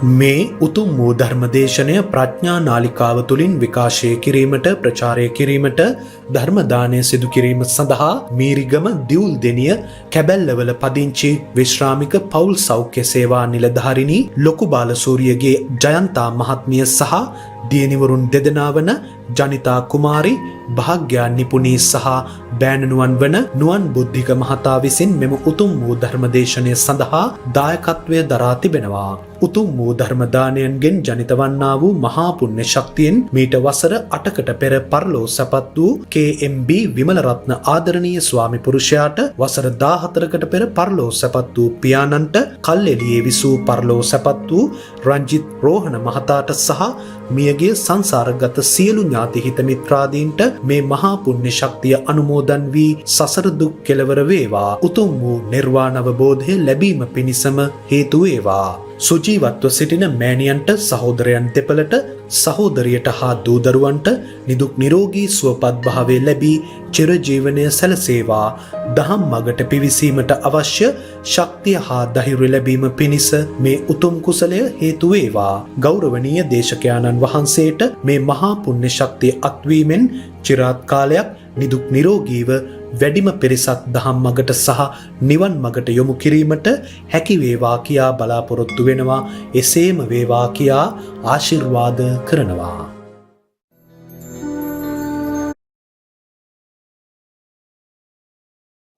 මේ උතුම් වූ ධර්මදේශනය ප්‍රඥා නාලිකාව තුළින් විකාශය කිරීමට ප්‍රචාරය කිරීමට ධර්ම දානය සිදු කිරීම සඳහා මීරිගම දිවුල් දෙනිය කැබැල්ලවල පදිංචි විශ්‍රාමික පවුල් සෞඛ්‍ය සේවා නිලධාරිණී ලොකු බාලසූරියගේ ජයන්තා මහත්මිය සහ දියණිවරුන් දෙදෙනා වන ජනිතා කුමාරි භාග්‍යා නිපුණී සහ බෑණනුවන් වන නුවන් බුද්ධික මහතා විසින් මෙම උතුම් වූ ධර්මදේශනය සඳහා දායකත්වය දරා තිබෙනවා. උතුම් වූ ධර්ම දානයන්ගෙන් ජනිත වන්නා වූ මහා පුණ්‍ය ශක්තියෙන් මීට වසර 8කට පෙර පරලෝ සැපත් වූ KMB විමලරත්න ආදරණීය ස්වාමි පුරුෂයාට වසර 14කට පෙර පරලෝ සැපත් වූ පියාණන්ට කල්එළියේ විසූ පරලෝ සැපත් වූ රංජිත් රෝහණ මහතාට සහ මියගේ සංසාරගත සියලු ඥාති හිත මිත්‍රාදීන්ට මේ මහා පුණ්‍ය ශක්තිය අනුමෝදන් වී සසර දුක් කෙලවර වේවා. උතුම් වූ නිර්වාණ අවබෝධය ලැබීම පිණිසම හේතු වේවා. සුජීවත්ව සිටින මෑණියන්ට සහෝදරයන් දෙපළට සහෝදරියට හා දූ දරුවන්ට නිදුක් නිරෝගී සුවපත් භාවය ලැබී චිරජීවනය සැලසේවා. දහම් මගට පිවිසීමට අවශ්‍ය ශක්තිය හා ධෛර්යය ලැබීම පිණිස මේ උතුම් කුසලය හේතු වේවා. ගෞරවනීය දේශකයාණන් වහන්සේට මේ මහා පුණ්‍ය ශක්තිය අත්වීමෙන් චිරාත් කාලයක් නිදුක් නිරෝගීව වැඩිම පිරිසක් දහම් මගට සහ නිවන් මගට යොමු කිරීමට හැකි වේවා කියා බලාපොරොත්තු වෙනවා. එසේම වේවා කියා ආශිර්වාද කරනවා.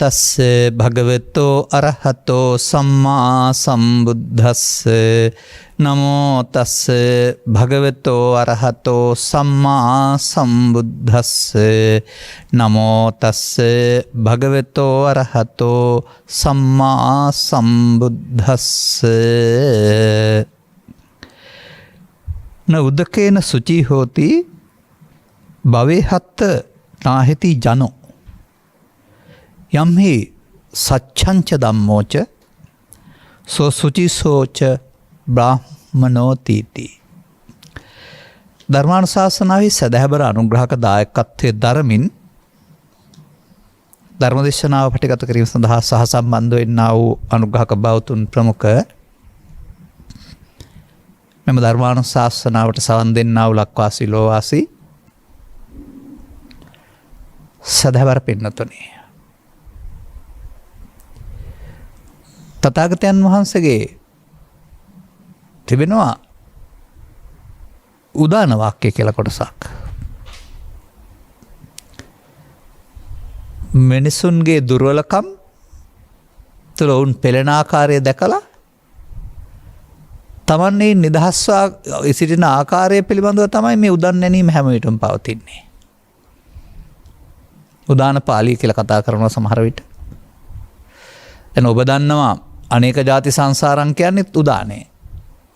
තස්ස භගවතෝ අරහතෝ සම්මා සම්බුද්දස්ස නමෝ තස්ස භගවතෝ අරහතෝ සම්මා සම්බුද්දස්ස නමෝ තස්ස භගවතෝ අරහතෝ සම්මා සම්බුද්දස්ස න උදකේන සුචි හෝති භවේහත්ත නාහෙති ජනෝ යම්හි සච්ඡංච ධම්මෝච සෝ සුචිසෝච බ්‍රාහ්මනෝතිති. ධර්මානුශාසනාවේ සදහැබර අනුග්‍රහක දායකත්වයේ දරමින් ධර්මදේශනාව පටිගත කිරීම සඳහා සහ සම්බන්ධ වෙන්නා වූ අනුග්‍රහක බෞතුන් ප්‍රමුඛ මෙම ධර්මානුශාසනාවට සවන් දෙන්නා වූ ලක්වාසී ලෝවාසී සදහැබර පින්නතුනි, තථාගතයන් වහන්සේගේ තිබෙනවා උදාන වාක්‍ය කියලා කොටසක්. මිනිසුන්ගේ දුර්වලකම් තුළ ඔවුන් පෙළෙන ආකාරය දැකලා තමන්නේ නිදහස්වා සිටින ආකාරය පිළිබඳව තමයි මේ උදන් නැනීම හැම විටම පවතින්නේ. උදාන පාළි කියලා කතා කරනවා සමහර විට. දැන් ඔබ දන්නවා අනේක ಜಾති සංසාරම් කියන්නේ උදානේ.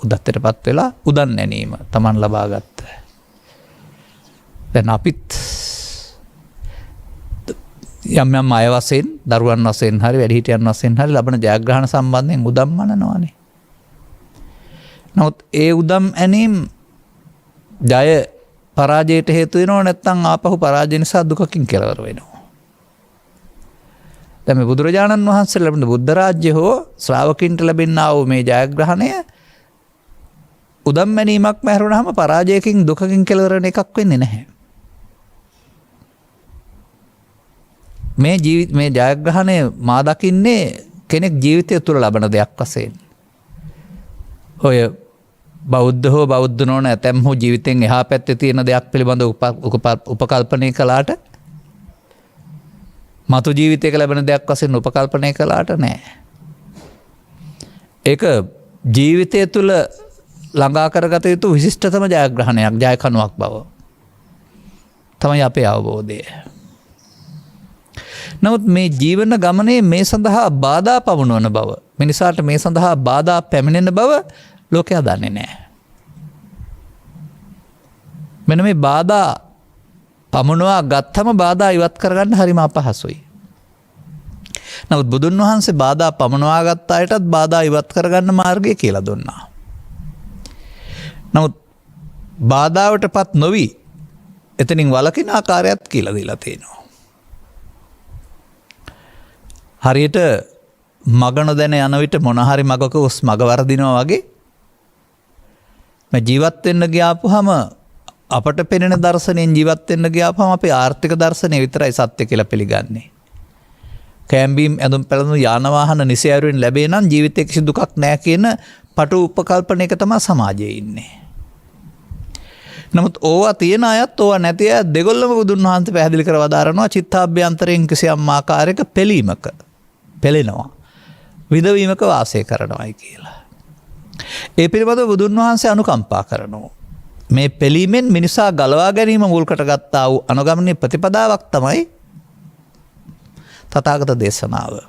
උදත්තටපත් වෙලා උදන් නැනීම Taman ලබා ගත්ත. දැන් අපිත් යම් යම් අය වශයෙන්, දරුවන් වශයෙන් හරි වැඩිහිටියන් වශයෙන් හරි ලබන ජයග්‍රහණ සම්බන්ධයෙන් උදම් මනනවානේ. නමුත් ඒ උදම් ඇනීම ජය පරාජයට හේතු වෙනව නැත්නම් ආපහු පරාජය නිසා දුකකින් කෙලවර වෙනවා. දැන් මේ බුදුරජාණන් වහන්සේ ලැබෙන බුද්ධ රාජ්‍ය හෝ ශ්‍රාවකින්ට ලැබෙනා වූ මේ ජයග්‍රහණය උදම් මැනීමක් මැරුණාම පරාජයකින් දුකකින් කෙලවර වෙන එකක් වෙන්නේ නැහැ. මේ ජයග්‍රහණය මා දකින්නේ කෙනෙක් ජීවිතය තුළ ලබන දෙයක් වශයෙන්. ඔය බෞද්ධ හෝ බෞද්ධ නොවන ඇතැම් හෝ ජීවිතෙන් එහා පැත්තේ තියෙන දෙයක් පිළිබඳව උපකල්පනය කළාට, මතු ජීවිතයක ලැබෙන දෙයක් වශයෙන් උපකල්පනය කළාට නෑ. ඒක ජීවිතය තුළ ළඟා කරගත යුතු විශිෂ්ටතම ජයග්‍රහණයක්, ජයකනුවක් බව තමයි අපේ අවබෝධය. නමුත් මේ ජීවන ගමනේ මේ සඳහා බාධා පමුණුවන බව, මිනිසාට මේ සඳහා බාධා පැමිණෙන බව ලෝකයා දන්නේ නැහැ. මෙන්න මේ බාධා පමුණුවා ගත්තම බාධා ඉවත් කරගන්න හරිම අපහසුයි. නමුත් බුදුන් වහන්සේ බාධා පමුණුවා ගත්ත අයටත් බාධා ඉවත් කරගන්න මාර්ගය කියලා දුන්නා. නමුත් බාධාවටපත් නොවි එතනින් වළකින ආකාරයත් කියලා දීලා තියෙනවා. හරියට මග නොදැන යන විට මොන හරි මගක උස් මග වර්ධිනවා වගේ මේ ජීවත් වෙන්න ගියාපුවම අපට පෙනෙන දර්ශනයෙන් ජීවත් වෙන්න ගියාපුවම අපි ආර්ථික දර්ශනය විතරයි සත්‍ය කියලා පිළිගන්නේ. කැම්බීම් ඇඳුම් පැළඳුම් යාන වාහන නිසැයුරින් ලැබේ නම් ජීවිතේ කිසි දුකක් නැහැ කියන පටු උපකල්පනයක තමයි සමාජයේ ඉන්නේ. නමුත් ඕවා තියෙන අයත් ඕවා නැති අය දෙගොල්ලම බුදුන් වහන්සේ පැහැදිලි කර වදාරනවා චිත්තාභ්‍යන්තරයෙන් කිසියම් ආකාරයක පෙළීමක පෙළෙනවා. විදවීමක වාසය කරනවායි කියලා. ඒ පිළිබඳව බුදුන් වහන්සේ අනුකම්පා කරනවා. මේ පෙළීමෙන් මිනිසා ගලවා ගැනීම මුල්කට ගත්තා වූ අනුගමනීය ප්‍රතිපදාවක් තමයි තථාගත දේශනාව.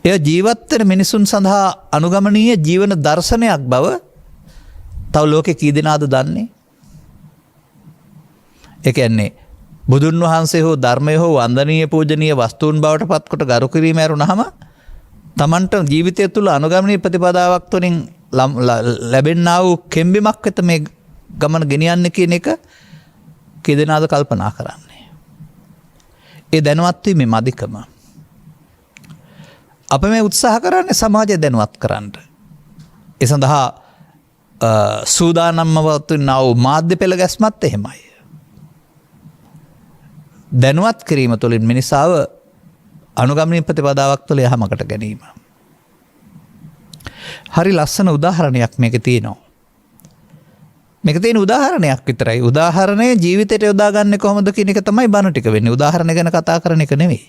එය ජීවත් වෙන මිනිසුන් සඳහා අනුගමනීය ජීවන දර්ශනයක් බව තව ලෝකේ කී දෙනාද දන්නේ? ඒ කියන්නේ බුදුන් වහන්සේ හෝ ධර්මය හෝ වන්දනීය පූජනීය වස්තුන් බවට පත්කොට ගරු කිරීම ඇරුණාම තමන්ට ජීවිතය තුළ අනුගමනීය ප්‍රතිපදාවක් තුළින් ලැබෙන්නා වූ කෙම්බිමක් වෙත මේ ගමන ගෙනියන්නේ කියන එක කී දෙනාද කල්පනා කරන්නේ? ඒ දැනුවත් වීමේ මදිකම. අප මේ උත්සාහ කරන්නේ සමාජය දැනුවත් කරන්න. ඒ සඳහා සූදානම්ම වතුනා වූ මාධ්‍ය පෙළ ගැස්මත් එහෙමයි. දැනුවත් කිරීම තුළින් මිනිසාව අනුගමනීය ප්‍රතිපදාවක් තුළ යහමකට ගැනීම. හරි ලස්සන උදාහරණයක් මේකේ තියෙනවා. මේක තියෙන උදාහරණයක් විතරයි. උදාහරණය ජීවිතයට යොදාගන්නේ කොහොමද කියන එක තමයි බණ ටික වෙන්නේ. උදාහරණ ගැන කතා කරන එක නෙවෙයි.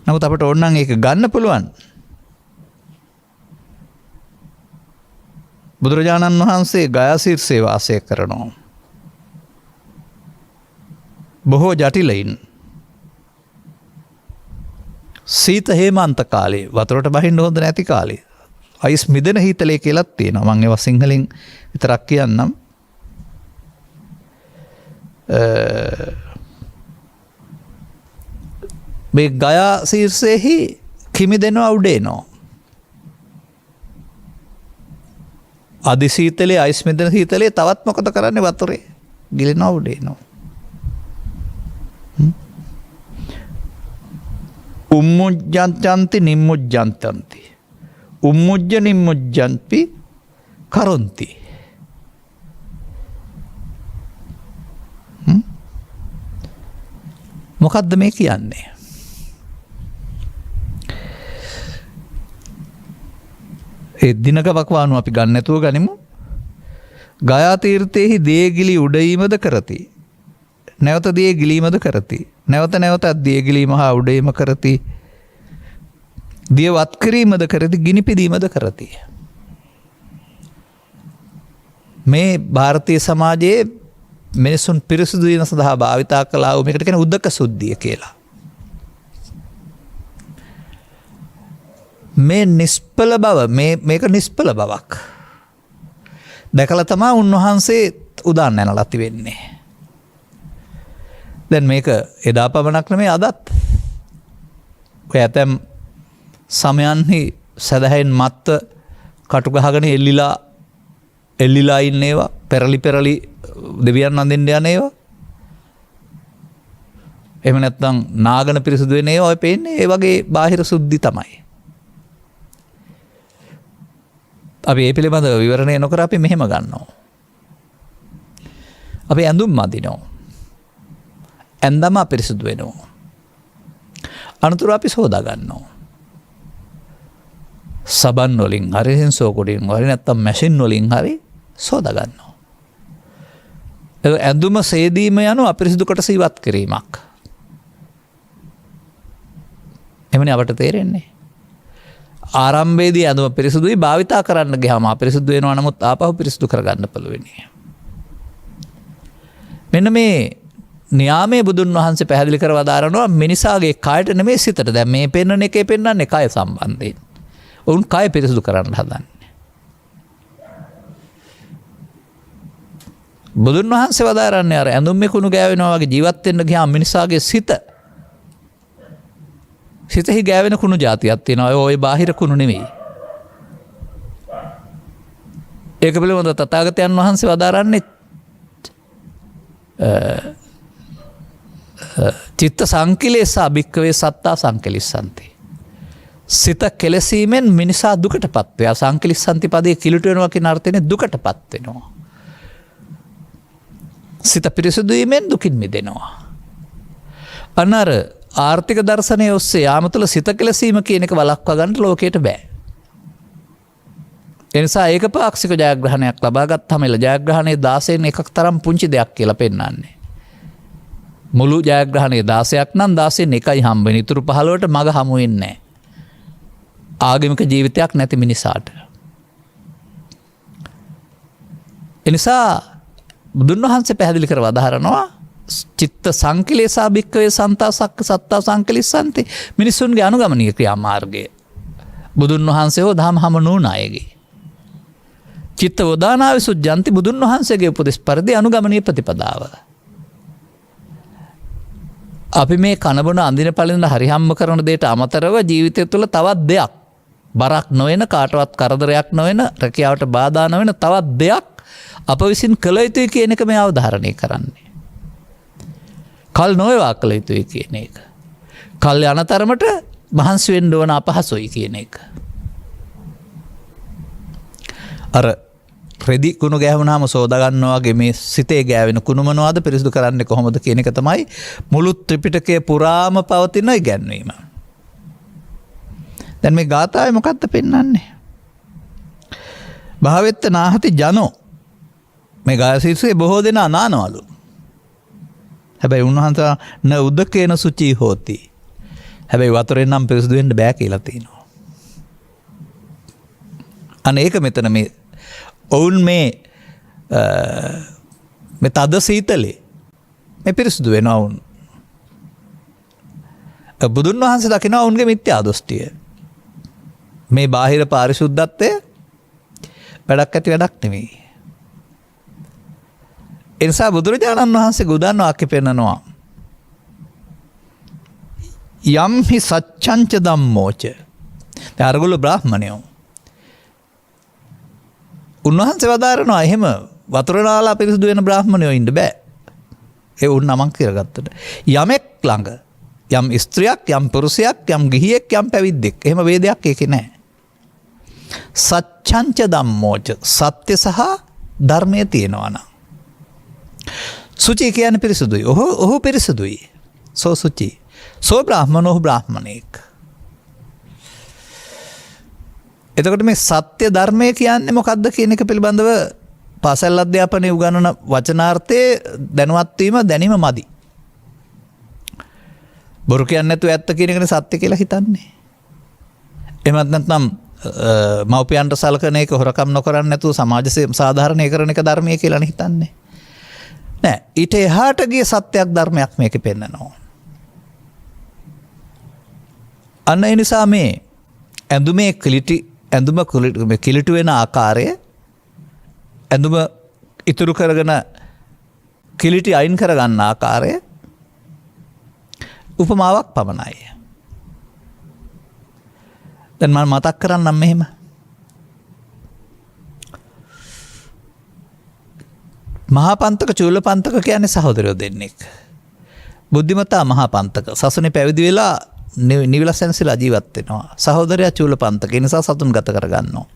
නමුත් අපට ඕන නම් ඒක ගන්න පුළුවන්. බුදුරජාණන් වහන්සේ ගයාසීර්ෂේ වාසය කරනවා. බොහෝ ජටිලයින් සීත හේමන්ත කාලේ වතුරට බහින්න හොඳ නැති කාලේ අයිස් මිදෙන හීතලේ කියලාත් තියෙනවා. මම ඒවා සිංහලෙන් විතරක් කියන්නම්. මේ ගයා ශීර්ෂයේහි කිමි දෙනවා උඩේනවා. අදි සීතලේ අයිස් මිදෙන හීතලේ තවත් මොකද කරන්නේ? වතුරේ ගිලෙනවා උඩේනවා. උම්මුජ්ජන්තන්ති නිම්මුජ්ජන්තන්ති උම්මුජ්ජ නිම්මුජ්ජන්පි කරොන්ති. මොකක්ද මේ කියන්නේ? ඒ දිනක වකවානු අපි ගන්න නැතුව ගනිමු. ගයා තීර්ථයේහි දේගිලි උඩීමද කරති. නැවත දිය ගිලීමද කරති. නැවත නැවතත් දිය ගිලීම හා උඩීම කරති. දිය වත් කිරීමද කරති. ගිනි පිදීමද කරති. මේ ಭಾರತೀಯ සමාජයේ මිනිසුන් පිරිසුදු වීම සඳහා භාවිතා කළා වූ මේකට කියන උදක සුද්ධිය කියලා. මේ නිෂ්පල බව මේක නිෂ්පල බවක් දැකලා තමයි උන්වහන්සේ උදාන්න යනලා තිබෙන්නේ. දැන් මේක එදා පමණක් නෙමෙයි අදත්. ඔය ඇතැම් සමයන්හි සදහෙන් මත්ත කටු ගහගෙන එල්ලිලා ඉන්න ඒවා පෙරලි දෙවියන් වඳින්න යන ඒවා. එහෙම නැත්නම් නාගන පිරිසුදු වෙන ඒවා ඔය පේන්නේ ඒ වගේ බාහිර සුද්ධි තමයි. අපි ඒ පිළිබඳව විවරණය නොකර අපි මෙහෙම ගන්නවා. අපි ඇඳුම් අඳිනවා. ඇඳම අපිරිසුදු වෙනවා. අනතුරු අපි සෝදා ගන්නවා. සබන් වලින් හරි සෙන්සෝකුඩින් හරි නැත්නම් මැෂින් වලින් හරි සෝදා ගන්නවා. ඒ ඇඳුම සේදීම යනු අපිරිසුදු කොටස ඉවත් කිරීමක්. එමනේ අපට තේරෙන්නේ. ආරම්භයේදී ඇඳුම පිරිසුදුයි භාවිතා කරන්න ගියාම අපිරිසුදු වෙනවා. නමුත් ආපහු පිරිසුදු කරගන්න පුළුවන්. මෙන්න මේ න්‍යාමයේ බුදුන් වහන්සේ පැහැදිලි කර වදාරනවා මිනිසාගේ කායට නෙමෙයි සිතට. දැන් මේ පෙන්වන එකේ පෙන්වන්නේ කාය සම්බන්ධයෙන්. උන් කාය පිරිසුදු කරන්න හදන්නේ. බුදුන් වහන්සේ වදාරන්නේ අර ඇඳුම්ේ කුණු ගෑවෙනවා වගේ ජීවත් වෙන්න ගියාම මිනිසාගේ සිතෙහි ගෑවෙන කුණු જાතියක් තියෙනවා. ඔය බාහිර කුණු නෙමෙයි. ඒක පිළිබඳව තථාගතයන් වහන්සේ වදාරන්නේ චිත්ත සංකිලේසා භික්කවේ සත්තා සංකලිස්සන්ති. සිත කෙලසීමෙන් මිනිසා දුකට පත්වේ. සංකලිස්සන්ති පදයේ කිලුට වෙනවා කියන අර්ථයෙන් දුකට පත් වෙනවා. සිත පිරිසුදු වීමෙන් දුකින් මිදෙනවා. අනර ආර්ථික දර්ශනය ඔස්සේ යාම තුළ සිත කෙලසීම කියන එක වළක්වා ගන්න ලෝකයට බෑ. එනිසා ඒකපාක්ෂික ජයග්‍රහණයක් ලබා ගත්තාම එළ ජයග්‍රහණයේ 16න් එකක් තරම් පුංචි දෙයක් කියලා පෙන්වන්නේ. මුළු ජයග්‍රහණයේ 16ක් නම් 16න් එකයි හම්බ වෙන්නේ. ඉතුරු 15ට මග හමු වෙන්නේ නැහැ. ආගමික ජීවිතයක් නැති මිනිසාට. එනිසා බුදුන් වහන්සේ පැහැදිලි කර වදාහරනවා චිත්ත සංකලේශා භික්ඛවේ සන්තාසක්ක සත්තා සංකලිස්සන්ති මිනිසුන්ගේ අනුගමනීය ක්‍රියාමාර්ගය. බුදුන් වහන්සේ හෝ දහම හම නුන අයගේ. චිත්ත වදානා විසුද්ධියන්ති බුදුන් වහන්සේගේ උපදෙස් පරිදි අනුගමනීය ප්‍රතිපදාව. අපි මේ කනබන අඳින පළඳින හරි හම්බ කරන දෙයට අමතරව ජීවිතය තුළ තවත් දෙයක් බරක් නොවන කාටවත් කරදරයක් නොවන රැකියාවට බාධා නොවන තවත් දෙයක් අප විසින් කළ යුතුයි කියන එක මේ අවධාරණය කරන්නේ. කල් නොවේවා කළ යුතුයි කියන එක. කල් යන තරමට මහන්සි වෙන්න ඕන අපහසුයි කියන එක. අර රෙදි කුණු ගෑවුනහම සෝදාගන්නවා වගේ මේ සිතේ ගෑවෙන කුණු මොනවද පිරිසිදු කරන්නේ කොහොමද කියන එක තමයි මුළු ත්‍රිපිටකයේ පුරාම පවතින ඉගැන්වීම. දැන් මේ ගාථාවේ මොකක්ද පෙන්වන්නේ? භාවෙත්ත නාහති ජනෝ මේ ගායසීසේ බොහෝ දෙනා නානවලු. හැබැයි උන්වහන්සේ න උදකේන සුචි හෝති. හැබැයි වතුරෙන් නම් පිරිසිදු වෙන්න බෑ කියලා තියෙනවා. අනේක මෙතන මේ ඔවුන් මේ තද සීතලේ මේ පිරිසිදු වෙනවා වුන්. බුදුන් වහන්සේ දකිනවා ඔවුන්ගේ මිත්‍යා දෘෂ්ටිය. මේ බාහිර පාරිශුද්ධත්වය වැඩක් ඇති වැඩක් නෙමෙයි. ඒ නිසා බුදුරජාණන් වහන්සේ ගුදන් වාක්‍ය පෙන්නනවා. යම් හි සච්ඡංච ධම්මෝච. දැන් අරගොල්ලෝ බ්‍රාහ්මණයෝ. උන්වහන්සේ වදාරනවා එහෙම වතුර නාලා පිරිසුදු වෙන බ්‍රාහ්මණයෝ ඉන්න බෑ. ඒ උන් නමක් කරගත්තට. යමෙක් ළඟ යම් ස්ත්‍රියක් යම් පුරුෂයෙක් යම් ගිහියෙක් යම් පැවිද්දෙක් එහෙම වේදයක් ඒකේ නැහැ. සච්ඡංච ධම්මෝච සත්‍ය සහ ධර්මයේ තියෙනවා නම්. සුචි කියන්නේ පිරිසුදුයි. ඔහු පිරිසුදුයි. සෝ සුචි. සෝ බ්‍රාහ්මනෝ බ්‍රාහ්මණෙක්. එතකොට මේ සත්‍ය ධර්මය කියන්නේ මොකක්ද කියන එක පිළිබඳව පාසල් අධ්‍යාපනයේ උගන්වන වචනාර්ථයේ දැනුවත් වීම දැනීම මදි. බොරු කියන්නේ නැතුව ඇත්ත කියන එකනේ සත්‍ය කියලා හිතන්නේ. එහෙමත් නැත්නම් මව්පියන්ට සලකන එක හොරකම් නොකරන්න නැතුව සමාජ සාධාරණය කරන එක ධර්මයේ කියලානේ හිතන්නේ. නෑ ඊට එහාට ගිය සත්‍යයක් ධර්මයක් මේකේ පෙන්නනවා. අන්න ඒ නිසා මේ ඇඳුමේ ඇඳුම කිලිටු වෙන ආකාරය ඇඳුම ඉතුරු කරගෙන කිලිටි අයින් කරගන්න ආකාරය උපමාවක් පමණයි. දැන් මම මතක් කරන්නම් මෙහෙම. මහා පන්තක චූලපන්තක කියන්නේ සහෝදරයෝ දෙන්නෙක්. බුද්ධිමතා මහා පන්තක සසුනේ පැවිදි වෙලා නිවිලසෙන්සලා ජීවත් වෙනවා. සහෝදරයා චූලපන්තක ඒ නිසා සතුන් ගත කරගන්නවා.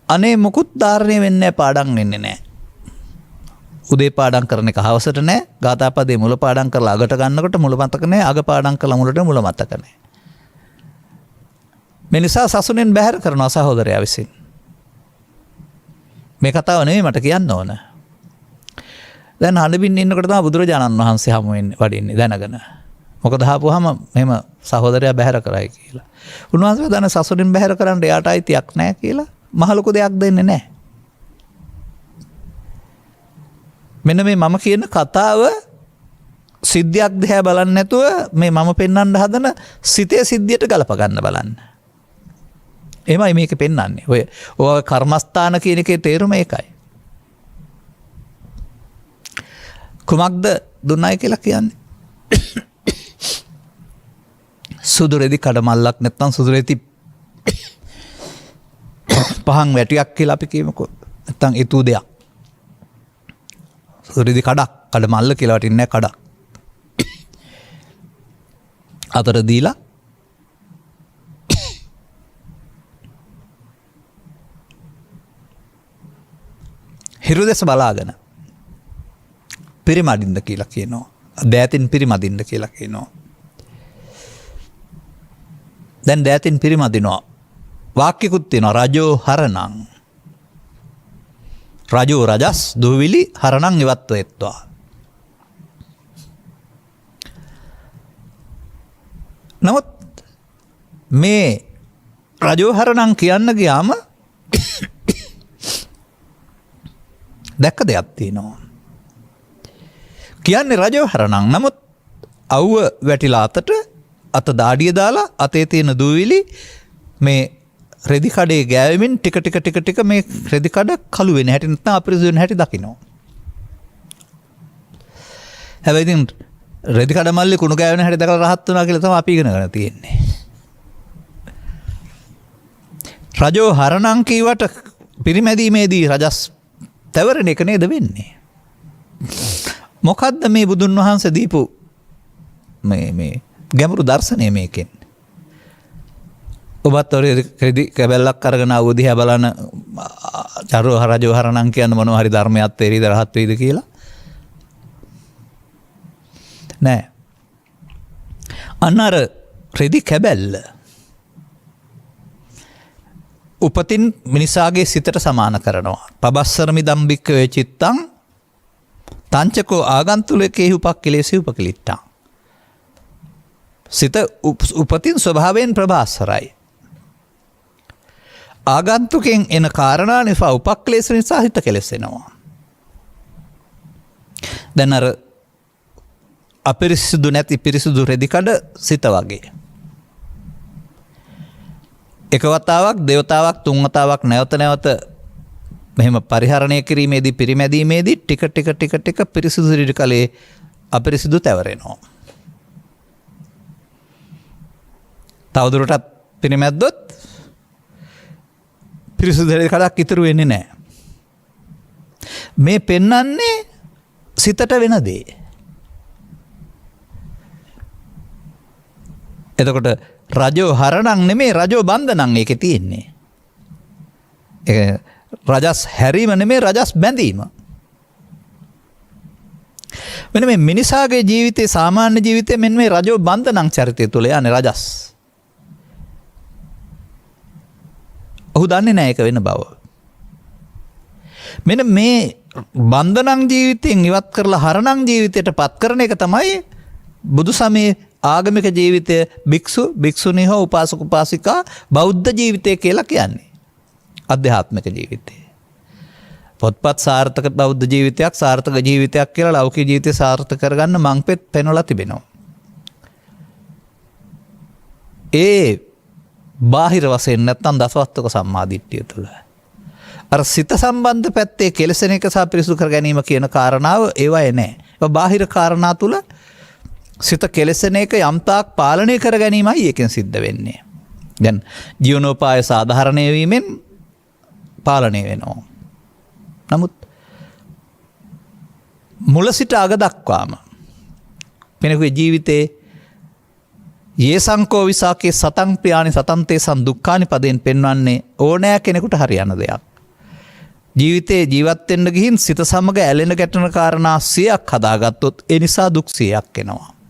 අනේ මුකුත් ධාරණය වෙන්නේ පාඩම් වෙන්නේ නැහැ. උදේ පාඩම් කරන එක හවසට නැහැ. ගාථාපදයේ මුල පාඩම් කරලා අගට ගන්නකොට මුල මතක නැහැ. අග පාඩම් කරලා මුලට මුල මතක නැහැ. මේ නිසා සසුනෙන් බැහැර කරනවා සහෝදරයා විසින්. මේ කතාව නෙවෙයි මට කියන්න ඕන. දැන් හඬමින් ඉන්නකොට තමයි බුදුරජාණන් වහන්සේ හමු වෙන්නේ වඩින්නේ දැනගෙන. මොකද ආපුවාම මෙහෙම සහෝදරයා බැහැර කරයි කියලා. උන්වහන්සේ දන්න සසුනෙන් බැහැර කරන්න එයාට අයිතියක් නැහැ කියලා මහ ලොකු දෙයක් දෙන්නේ නැහැ. මෙන්න මේ මම කියන කතාව සිද්ධියක් දිහා බලන්නේ නැතුව මේ මම පෙන්වන්න හදන සිතේ සිද්ධියට ගලප ගන්න බලන්න. එහෙමයි මේක පෙන්වන්නේ. ඔය කර්මස්ථාන කියන එකේ තේරුම ඒකයි. කුමක්ද දුන්නයි කියලා කියන්නේ? සුදුරෙදි කඩමල්ලක් නැත්නම් සුදුරෙදි පහන් වැටියක් කියලා අපි කියමුකෝ. නැත්නම් ඊතු දෙයක්. සුදුරෙදි කඩමල්ල කියලා වටින්නේ කඩක්. අතර දීලා හිරු දෙස බලාගෙන පිරිමදින්න කියලා කියනවා. දෑතින් පිරිමදින්න කියලා කියනවා. දැන් දෑතින් පිරිමදිනවා. වාක්‍යකුත් තියෙනවා රජෝ හරණං. රජෝ රජස් දුවිලි හරණං ඉවත්ව එත්වා. නමුත් මේ රජෝ හරණං කියන්න ගියාම දැක්ක දෙයක් තියෙනවා. කියන්නේ රජෝ හරණං නමුත් අව්ව වැටිලා අත දාඩිය දාලා අතේ තියෙන දූවිලි මේ රෙදි කඩේ ගෑවෙමින් ටික මේ රෙදි කඩ කළු වෙන හැටි නැත්නම් අපිරිසුදු වෙන හැටි දකින්න. හැබැයි ඉතින් රෙදි කඩ මල්ලේ කුණු ගෑවෙන හැටි දැකලා rahat වුණා කියලා තමයි අපි ඉගෙන ගන්න තියෙන්නේ. රජෝ හරණං කීවට පිරිමැදීමේදී රජස් තවරණ එක නේද වෙන්නේ. මොකද්ද මේ බුදුන් වහන්සේ දීපු මේ ගැඹුරු දර්ශනය මේකෙන්. ඔබත් රෙදි කැබැල්ලක් අරගෙන ආව දිහා බලන රජෝ හරණං කියන මොනවා හරි ධර්මයක් තේරිද රහත් වෙයිද කියලා නෑ. අන්න අර රෙදි කැබැල්ල උපතින් මිනිසාගේ සිතට සමාන කරනවා. පබස්සරමි දම්බික්ක වේ චිත්තං තංචකෝ ආගන්තුලකේහි උපක්ඛලේසි උපකලිට්ටං. සිත උපතින් ස්වභාවයෙන් ප්‍රභාස්වරයි. ආගන්තුකෙන් එන කාරණා නිසා උපක්ලේශ නිසා හිත කෙලෙසෙනවා. දැන් අර අපිරිසිදු නැති පිරිසිදු රෙදිකඩ සිත වගේ. එක වතාවක් දෙවතාවක් තුන් වතාවක් නැවත මෙහෙම පරිහරණය කිරීමේදී පිරිමැදීමේදී ටික පිරිසිදු රෙදිකලේ අපිරිසිදු තැවරෙනවා. තවදුරටත් පිරිමැද්දොත් පිරිසිදු රෙදිකඩක් ඉතුරු වෙන්නේ නැහැ. මේ පෙන්වන්නේ සිතට වෙන දේ. එතකොට රජෝ හරණං නෙමේ රජෝ බන්ධනං ඒකේ තියෙන්නේ. රජස් හැරීම නෙමේ රජස් බැඳීම. මෙන්න මේ මිනිසාගේ ජීවිතේ සාමාන්‍ය ජීවිතේ මෙන්න මේ රජෝ බන්ධනං චරිතය තුල යන්නේ රජස්. ඔහු දන්නේ නැහැ ඒක වෙන බව. මෙන්න මේ බන්ධනං ජීවිතයෙන් ඉවත් කරලා හරණං ජීවිතයට පත් කරන එක තමයි බුදු සමයේ ආගමික ජීවිතය භික්ෂු භික්ෂුණී හෝ උපාසක උපාසිකා බෞද්ධ ජීවිතය කියලා කියන්නේ. අධ්‍යාත්මික ජීවිතය. පොත්පත් සාර්ථක බෞද්ධ ජීවිතයක් සාර්ථක ජීවිතයක් කියලා ලෞකික ජීවිතය සාර්ථක කරගන්න මංපෙත් පෙන්වලා තිබෙනවා. ඒ බාහිර වශයෙන් නැත්තම් දසවස්තුක සම්මාදිට්ඨිය තුළ. අර සිත සම්බන්ධ පැත්තේ කෙලෙසෙන එක සහ පිරිසුදු කර ගැනීම කියන කාරණාව ඒවයේ නැහැ. ඒ බාහිර කාරණා තුළ සිත කෙලෙසෙන එක යම්තාක් පාලනය කර ගැනීමයි ඒකෙන් සිද්ධ වෙන්නේ. දැන් ජීවනෝපාය සාධාරණය වීමෙන් පාලනය වෙනවා. නමුත් මුල සිට අග දක්වාම කෙනෙකුගේ ජීවිතේ යේ සංකෝ විසාකේ සතං ප්‍රියානි සතන්තේ සන් දුක්ඛානි පදයෙන් පෙන්වන්නේ ඕනෑ කෙනෙකුට හරියන දෙයක්. ජීවිතේ ජීවත් වෙන්න ගිහින් සිත සමග ඇලෙන ගැටෙන කාරණා 100ක් හදාගත්තොත් ඒ නිසා දුක් 100ක් එනවා.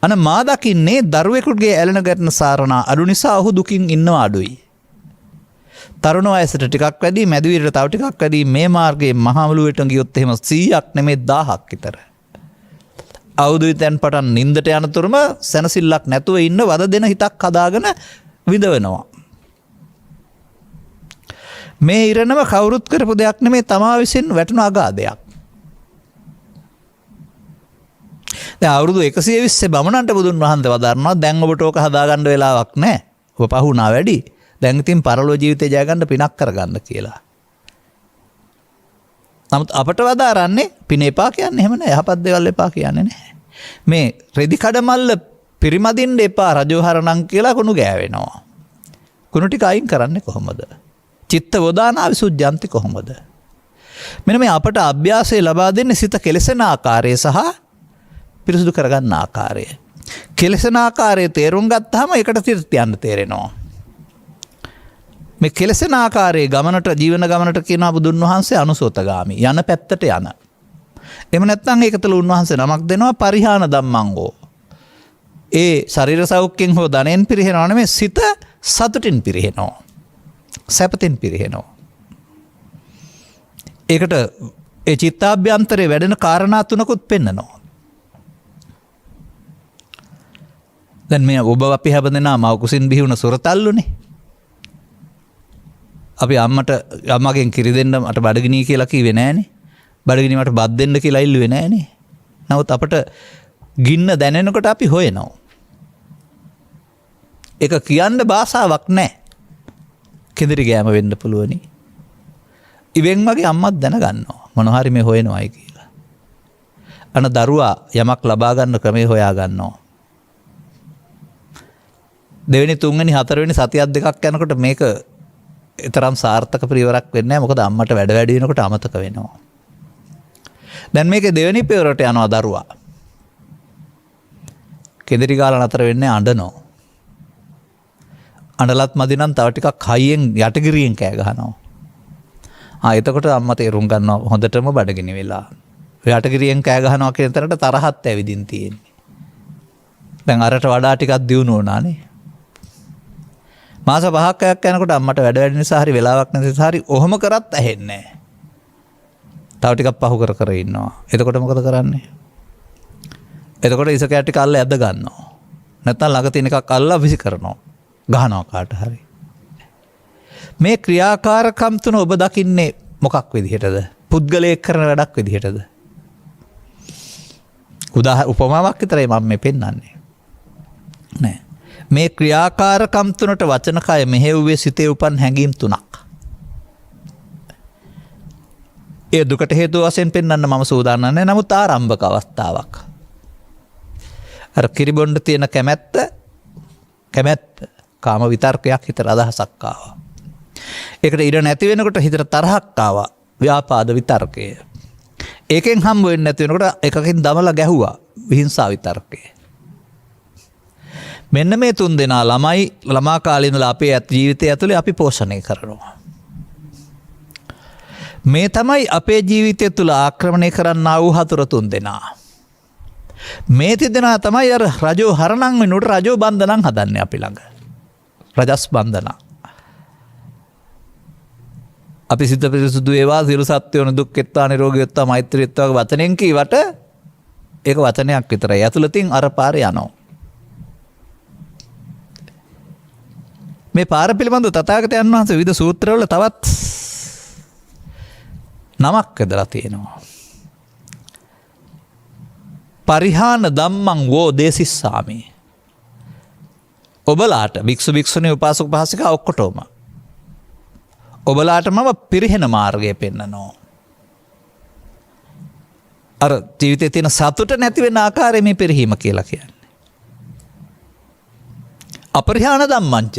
අන මා දකින්නේ දරුවෙකුගේ ඇලෙන ගැටෙන සාරණා අඩු නිසා ඔහු දුකින් ඉන්නවා අඩුයි. තරුණ වයසට ටිකක් වැඩි මැදි විරට තව ටිකක් වැඩි මේ මාර්ගයේ මහමුළුවට ගියොත් එහෙම 100ක් නෙමෙයි 1000ක් විතර. අවුදුවිතෙන් පටන් නින්දට යනතුරුම සැනසෙල්ලක් නැතුව ඉන්න වද දෙන හිතක් හදාගෙන විඳවනවා. මේ ඉරණම කවුරුත් කරපු දෙයක් නෙමෙයි තමා විසින් වැටුණු අගාධයක්. දැන් අවුරුදු 120 බමුණන්ට බුදුන් වහන්සේ වදාරනවා දැන් ඔබට ඕක හදාගන්න වෙලාවක් නැහැ. ඔබ පහුණා වැඩි. දැන් ඉතින් පරලෝ ජීවිතේ ජය ගන්න පිනක් කරගන්න කියලා. නමුත් අපට වදාරන්නේ පින එපා කියන්නේ එහෙම නෑ. යහපත් දේවල් එපා කියන්නේ නෑ. මේ රෙදි කඩමල්ල පිරිමදින්න එපා රජෝ හරණං කියලා කුණු ගෑවෙනවා. කුණු ටික අයින් කරන්නේ කොහොමද? චිත්ත වදානා විසුද්ධියන්ති කොහොමද? මෙන්න මේ අපට අභ්‍යාසය ලබා දෙන්නේ සිත කෙලසෙන ආකාරය සහ පිරිසුදු කරගන්න ආකාරය. කෙලසෙන ආකාරය තේරුම් ගත්තාම ඒකට තියන්න තේරෙනවා. මේ කෙලෙසෙන ආකාරයේ ගමනට ජීවන ගමනට කියනවා බුදුන් වහන්සේ අනුසෝතගාමි යන පැත්තට යන. එහෙම නැත්නම් ඒක තුළ උන්වහන්සේ නමක් දෙනවා පරිහාන ධම්මංගෝ. ඒ ශරීර සෞඛ්‍යයෙන් හෝ ධනෙන් පිරිහෙනව නෙමෙයි සිත සතුටින් පිරිහෙනවා. සැපතින් පිරිහෙනවා. ඒකට ඒ චිත්තාභ්‍යන්තරේ වැඩෙන කාරණා තුනකුත් පෙන්නනවා. දැන් මේ ඔබ අපි හැබඳෙනා මව කුසින් බිහි වුණ සොරතල්ලුනේ. අපි අම්මගෙන් කිරි දෙන්න මට බඩගිනී කියලා කිව්වේ නෑනේ. බඩගිනි මට බත් දෙන්න කියලා ඉල්ලුවේ නෑනේ. නමුත් අපට ගින්න දැනෙනකොට අපි හොයනවා. ඒක කියන්න භාෂාවක් නෑ. කෙඳිරි ගෑම වෙන්න පුළුවනි. ඉවෙන් වගේ අම්මත් දැනගන්නවා මොන හරි මේ හොයනවායි කියලා. අන දරුවා යමක් ලබා ගන්න ක්‍රමේ හොයා ගන්නවා. දෙවෙනි තුන්වෙනි හතරවෙනි සතියක් දෙකක් යනකොට මේක තරම් සාර්ථක පියවරක් වෙන්නේ නැහැ. මොකද අම්මට වැඩ වෙනකොට අමතක වෙනවා. දැන් මේකේ දෙවෙනි පියවරට යනවා දරුවා. කෙඳිරි ගාලා නතර වෙන්නේ අඬනවා. අඬලත් මදි නම් තව ටිකක් හයියෙන් යටගිරියෙන් කෑ ගහනවා. එතකොට අම්මා තේරුම් ගන්නවා හොඳටම බඩගිනි වෙලා. යටගිරියෙන් කෑ ගහනවා කියන තරට තරහත් ඇවිදින් තියෙන්නේ. දැන් අරට වඩා ටිකක් දියුණු වුණානේ. මාස 5ක් යනකොට අම්මට වැඩ නිසා හරි වෙලාවක් නැති නිසා හරි ඔහොම කරත් ඇහෙන්නේ නැහැ. තව ටිකක් පහු කර ඉන්නවා. එතකොට මොකද කරන්නේ? එතකොට ඉස කැටි කල්ල ඇද ගන්නවා. නැත්නම් ළඟ තියෙන එකක් අල්ලලා විසි කරනවා. ගහනවා කාට හරි. මේ ක්‍රියාකාරකම් තුන ඔබ දකින්නේ මොකක් විදිහටද? පුද්ගලයෙක් කරන වැඩක් විදිහටද? උපමාවක් විතරයි මම මේ පෙන්නන්නේ. නෑ. මේ ක්‍රියාකාරකම් තුනට වචන කය මෙහෙව්වේ සිතේ උපන් හැඟීම් තුනක්. ඒ දුකට හේතුව වශයෙන් පෙන්වන්න මම සූදානම් නැහැ. නමුත් ආරම්භක අවස්ථාවක්. අර කිරිබොණ්ඩ තියෙන කැමැත්ත කාම විතර්කයක් හිතට අදහසක් ආවා. ඒකට ඉඩ නැති වෙනකොට හිතට තරහක් ආවා. ව්‍යාපාද විතර්කය. ඒකෙන් හම්බ වෙන්නේ නැති වෙනකොට එකකින් දමලා ගැහුවා. විහිංසා විතර්කය. මෙන්න මේ තුන් දෙනා ළමා කාලේ ඉඳලා අපේ ජීවිතය ඇතුලේ අපි පෝෂණය කරනවා. මේ තමයි අපේ ජීවිතය තුළ ආක්‍රමණය කරන්නා වූ හතුර තුන් දෙනා. මේ තිදෙනා තමයි අර රජෝ හරණන් වෙනුවට රජෝ බන්ධනන් හදන්නේ අපි ළඟ. රජස් බන්ධන. අපි සිත පිරිසුදු වේවා සියලු සත්වයන් දුක් වෙත්වා නිරෝගී වෙත්වා මෛත්‍රී වෙත්වා වචනෙන් කීවට ඒක වචනයක් විතරයි. ඇතුළතින් අර පාරේ යනවා. මේ පාර පිළිබඳව තථාගතයන් වහන්සේ විවිධ සූත්‍රවල තවත් නමක් ඇදලා තියෙනවා. පරිහාන ධම්මං වෝ දේසිස්සාමි. ඔබලාට භික්ෂු භික්ෂුණී උපාසක උපාසිකා ඔක්කොටම ඔබලාට මම පිරිහෙන මාර්ගය පෙන්නනවා. අර ජීවිතයේ තියෙන සතුට නැති වෙන ආකාරය මේ පිරිහීම කියලා කියන්නේ. අපරිහාන ධම්මංච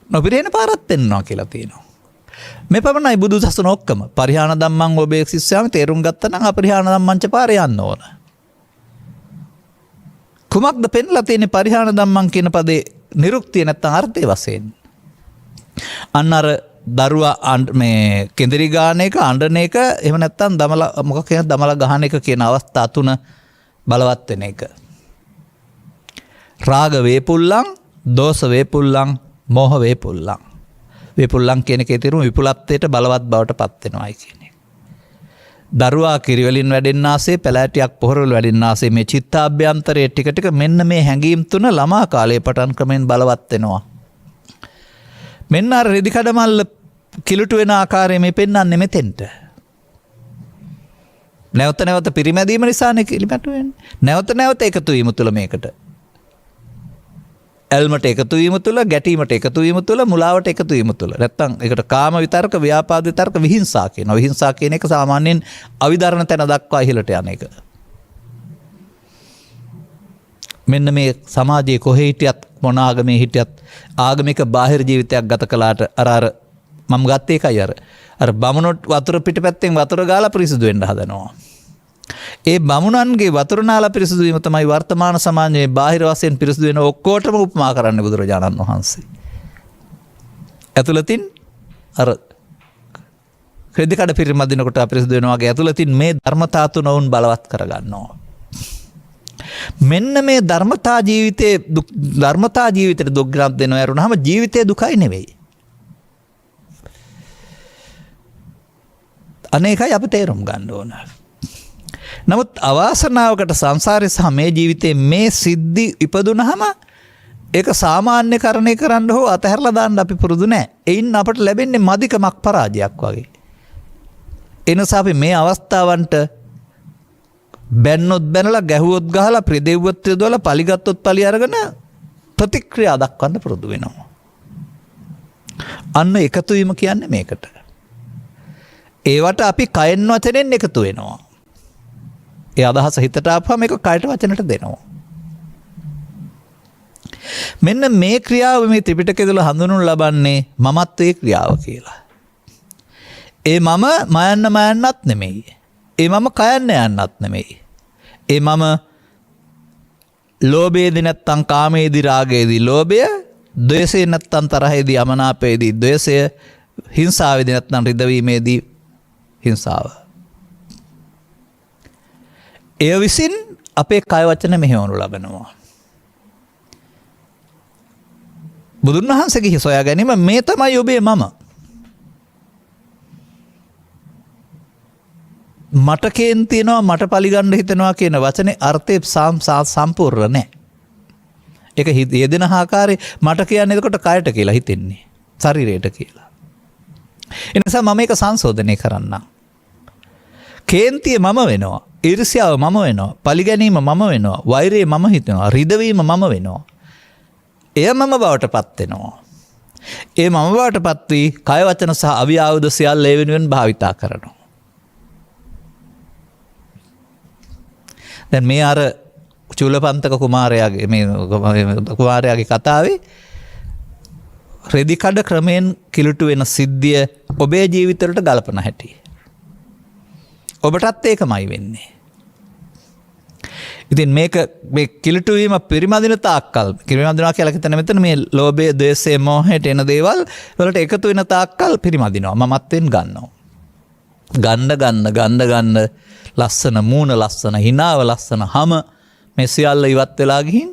නොපිරිහෙන පාරක් පෙන්නනවා කියලා තියෙනවා. මේ පමණයි බුදු සසුන ඔක්කම. පරිහාන ධම්මං ඔබේ ශිෂ්‍යයම තේරුම් ගත්තා නම් අපරිහාන ධම්මංච පාරේ යන්න ඕන. කුමක්ද පෙන්ලා තියෙන්නේ පරිහාන ධම්මං කියන පදේ නිරුක්තිය නැත්නම් අර්ථය වශයෙන්? අන්න අර දරුවා මේ කෙඳිරි ගාන එක අඬන එක එහෙම නැත්නම් දමලා මොකක් කියන දමලා ගහන එක කියන අවස්ථා තුන බලවත් වෙන එක. රාග වේපුල්ලං, දෝෂ වේපුල්ලං, මෝහ වේපුල්ලං. වේපුල්ලං කියන එකේ තේරුම විපුලත්වයට බලවත් බවට පත් වෙනවායි කියන්නේ. දරුවා කිරිවලින් වැඩෙන්නාසේ පැලෑටියක් පොහොරවල වැඩෙන්නාසේ මේ චිත්තාභ්‍යන්තරයේ ටික ටික මෙන්න මේ හැඟීම් තුන ළමා කාලයේ පටන් ක්‍රමෙන් බලවත් වෙනවා. මෙන්න අර රෙදි කඩමල්ල කිලුටු වෙන ආකාරය මේ පෙන්වන්නේ මෙතෙන්ට. නැවත නැවත පිරිමැදීම නිසානේ කිලිමැටු වෙන්නේ. නැවත නැවත එකතු වීම තුළ මේකට. ඇල්මට එකතු වීම තුළ, ගැටීමට එකතු වීම තුළ, මුලාවට එකතු වීම තුළ. නැත්තම් ඒකට කාම විතර්ක, ව්‍යාපාද විතර්ක, විහිංසා කියනවා. විහිංසා කියන එක සාමාන්‍යයෙන් අවිධර්ණ තැන දක්වා ඉහළට යන එක. මෙන්න මේ සමාජයේ කොහේ හිටියත් මොන ආගමේ හිටියත් ආගමික බාහිර ජීවිතයක් ගත කළාට අර මම ගත්තේ එකයි අර බමුණොත් වතුර පිටපැත්තෙන් වතුර ගාලා පිරිසිදු වෙන්න හදනවා. ඒ බමුණන්ගේ වතුර නාලා පිරිසිදු වීම තමයි වර්තමාන සමාජයේ බාහිර වශයෙන් පිරිසිදු වෙන ඔක්කොටම උපමා කරන්නේ බුදුරජාණන් වහන්සේ. ඇතුළතින් අර රෙදි කඩ පිරිමදිනකොට අපිරිසිදු වෙනවා වගේ ඇතුළතින් මේ ධර්මතා තුන වුන් බලවත් කරගන්නවා. මෙන්න මේ ධර්මතා ජීවිතේ දුක් ග්‍රන්ථ දෙනවා යරුණාම ජීවිතේ දුකයි නෙවෙයි. අනේකයි අපි තේරුම් ගන්න ඕන. නමුත් අවාසනාවකට සංසාරේ සහ මේ ජීවිතේ මේ සිද්ධි ඉපදුනහම ඒක සාමාන්‍යකරණය කරන්න හෝ අතහැරලා දාන්න අපි පුරුදු නැහැ. එයින් අපට ලැබෙන්නේ මදිකමක් පරාජයක් වගේ. එනිසා අපි මේ අවස්ථාවන්ට බැන්නොත් බැනලා ගැහුවොත් ගහලා ප්‍රදෙව්වොත් ප්‍රදවලා පලිගත්තොත් පලි අරගෙන ප්‍රතික්‍රියා දක්වන්න පුරුදු වෙනවා. අන්න එකතු වීම කියන්නේ මේකට. ඒවට අපි කයෙන් වචනෙන් එකතු වෙනවා. ඒ අදහස හිතට ආපුවම ඒක කයට වචනට දෙනවා. මෙන්න මේ ක්‍රියාව මේ ත්‍රිපිටකය තුළ හඳුන්වනු ලබන්නේ මමත්වයේ ක්‍රියාව කියලා. ඒ මම මයන්නත් නෙමෙයි. ඒ මම කයන්න යන්නත් නෙමෙයි. ඒ මම ලෝභයේදී නැත්තම් කාමයේදී රාගයේදී ලෝභය, ද්වේෂයේ නැත්තම් තරහයේදී අමනාපයේදී ද්වේෂය, හිංසාවේදී නැත්තම් රිදවීමේදී හිංසාව. එය විසින් අපේ කය වචන මෙහෙවනු ලබනවා. බුදුන් වහන්සේගේ සොයා ගැනීම මේ තමයි ඔබේ මම. මට කේන්තියනවා මට පලිගන්න හිතනවා කියන වචනේ අර්ථය සම්පූර්ණ නැහැ. ඒක යෙදෙන ආකාරයේ මට කියන්නේ එතකොට කයට කියලා හිතෙන්නේ. ශරීරයට කියලා. ඒ නිසා මම මේක සංශෝධනය කරන්නම්. කේන්තිය මම වෙනවා. ඊර්ෂ්‍යාව මම වෙනවා. පලිගැනීම මම වෙනවා. වෛරය මම හිතනවා. රිදවීම මම වෙනවා. එය මම බවට පත් වෙනවා. ඒ මම බවට පත් වී කය වචන සහ අවි ආයුධ සියල්ල ඒ වෙනුවෙන් භාවිතා කරනවා. දැන් මේ අර චූලපන්තක කුමාරයාගේ කතාවේ රෙදි කඩ ක්‍රමයෙන් කිලුටු වෙන සිද්ධිය ඔබේ ජීවිතවලට ගලපන හැටි. ඔබටත් ඒකමයි වෙන්නේ. ඉතින් මේක මේ කිලුටු වීම පිරිමදින තාක්කල් පිරිමදිනවා කියලා හිතන මෙතන මේ ලෝභය, ද්වේෂය, මෝහයට එන දේවල් වලට එකතු වෙන තාක්කල් පිරිමදිනවා. මමත්වෙන් ගන්නවා. ගන්න ලස්සන මූණ, ලස්සන හිනාව, ලස්සන හම මේ සියල්ල ඉවත් වෙලා ගිහින්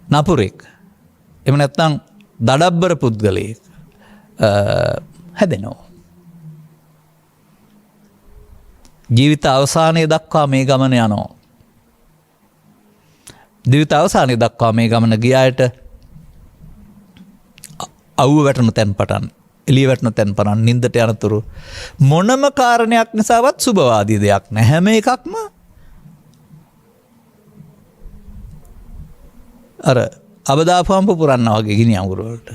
නපුරෙක්. එහෙම නැත්නම් දඩබ්බර පුද්ගලයෙක් හැදෙනවා. ජීවිත අවසානයේ දක්වා මේ ගමන යනවා. ජීවිත අවසානයේ දක්වා මේ ගමන ගියාට අවුව වැටෙන තැන් පටන් එළිය වැටෙන තැන් පටන් නින්දට යනතුරු මොනම කාරණයක් නිසාවත් සුබවාදී දෙයක් නැහැ. හැම එකක්ම අර අවදාපම් පුරන්නා වගේ ගිනි අඟුරු වලට.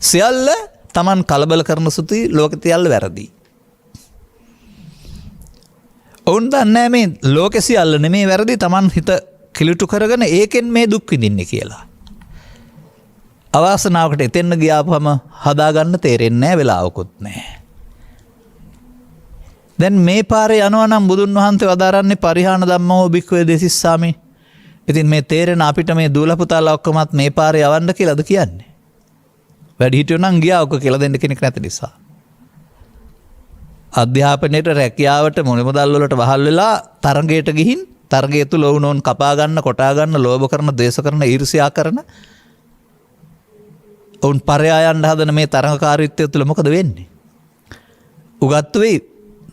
සියල්ල Taman කලබල කරන සුතුයි ලෝකෙ තියල්ල වැරදි. ඔවුන් දන්නේ මේ ලෝකෙ සියල්ල නෙමේ වැරදි. Taman හිත කිලුටු කරගෙන ඒකෙන් මේ දුක් විඳින්නේ කියලා. අවාසනාවකට එතෙන්න ගියාපම හදාගන්න තේරෙන්නේ නැහැ, වෙලාවකුත් නැහැ. දැන් මේ පාරේ යනවා නම් බුදුන් වහන්සේ වදාරන්නේ පරිහාන ධම්මෝ භික්ඛවේ දේසිස්සාමි. ඉතින් මේ තේරෙන අපිට මේ දූල පුතාලා ඔක්කොමත් මේ පාරේ යවන්න කියලාද කියන්නේ? වැඩි හිටියෝ නම් ගියා ඔක කියලා දෙන්න කෙනෙක් නැති නිසා. අධ්‍යාපනයේට, රැකියාවට, මොනමුදල් වලට වහල් වෙලා තරඟයට ගිහින් තරගය තුල වුණෝන් කපා ගන්න, කොටා ගන්න, ලෝභ කරන, ද්වේෂ කරන, ඊර්ෂ්‍යා කරන ඔවුන් පරයා යන්න හදන මේ තරඟකාරීත්වය තුළ මොකද වෙන්නේ? උගත් වෙයි,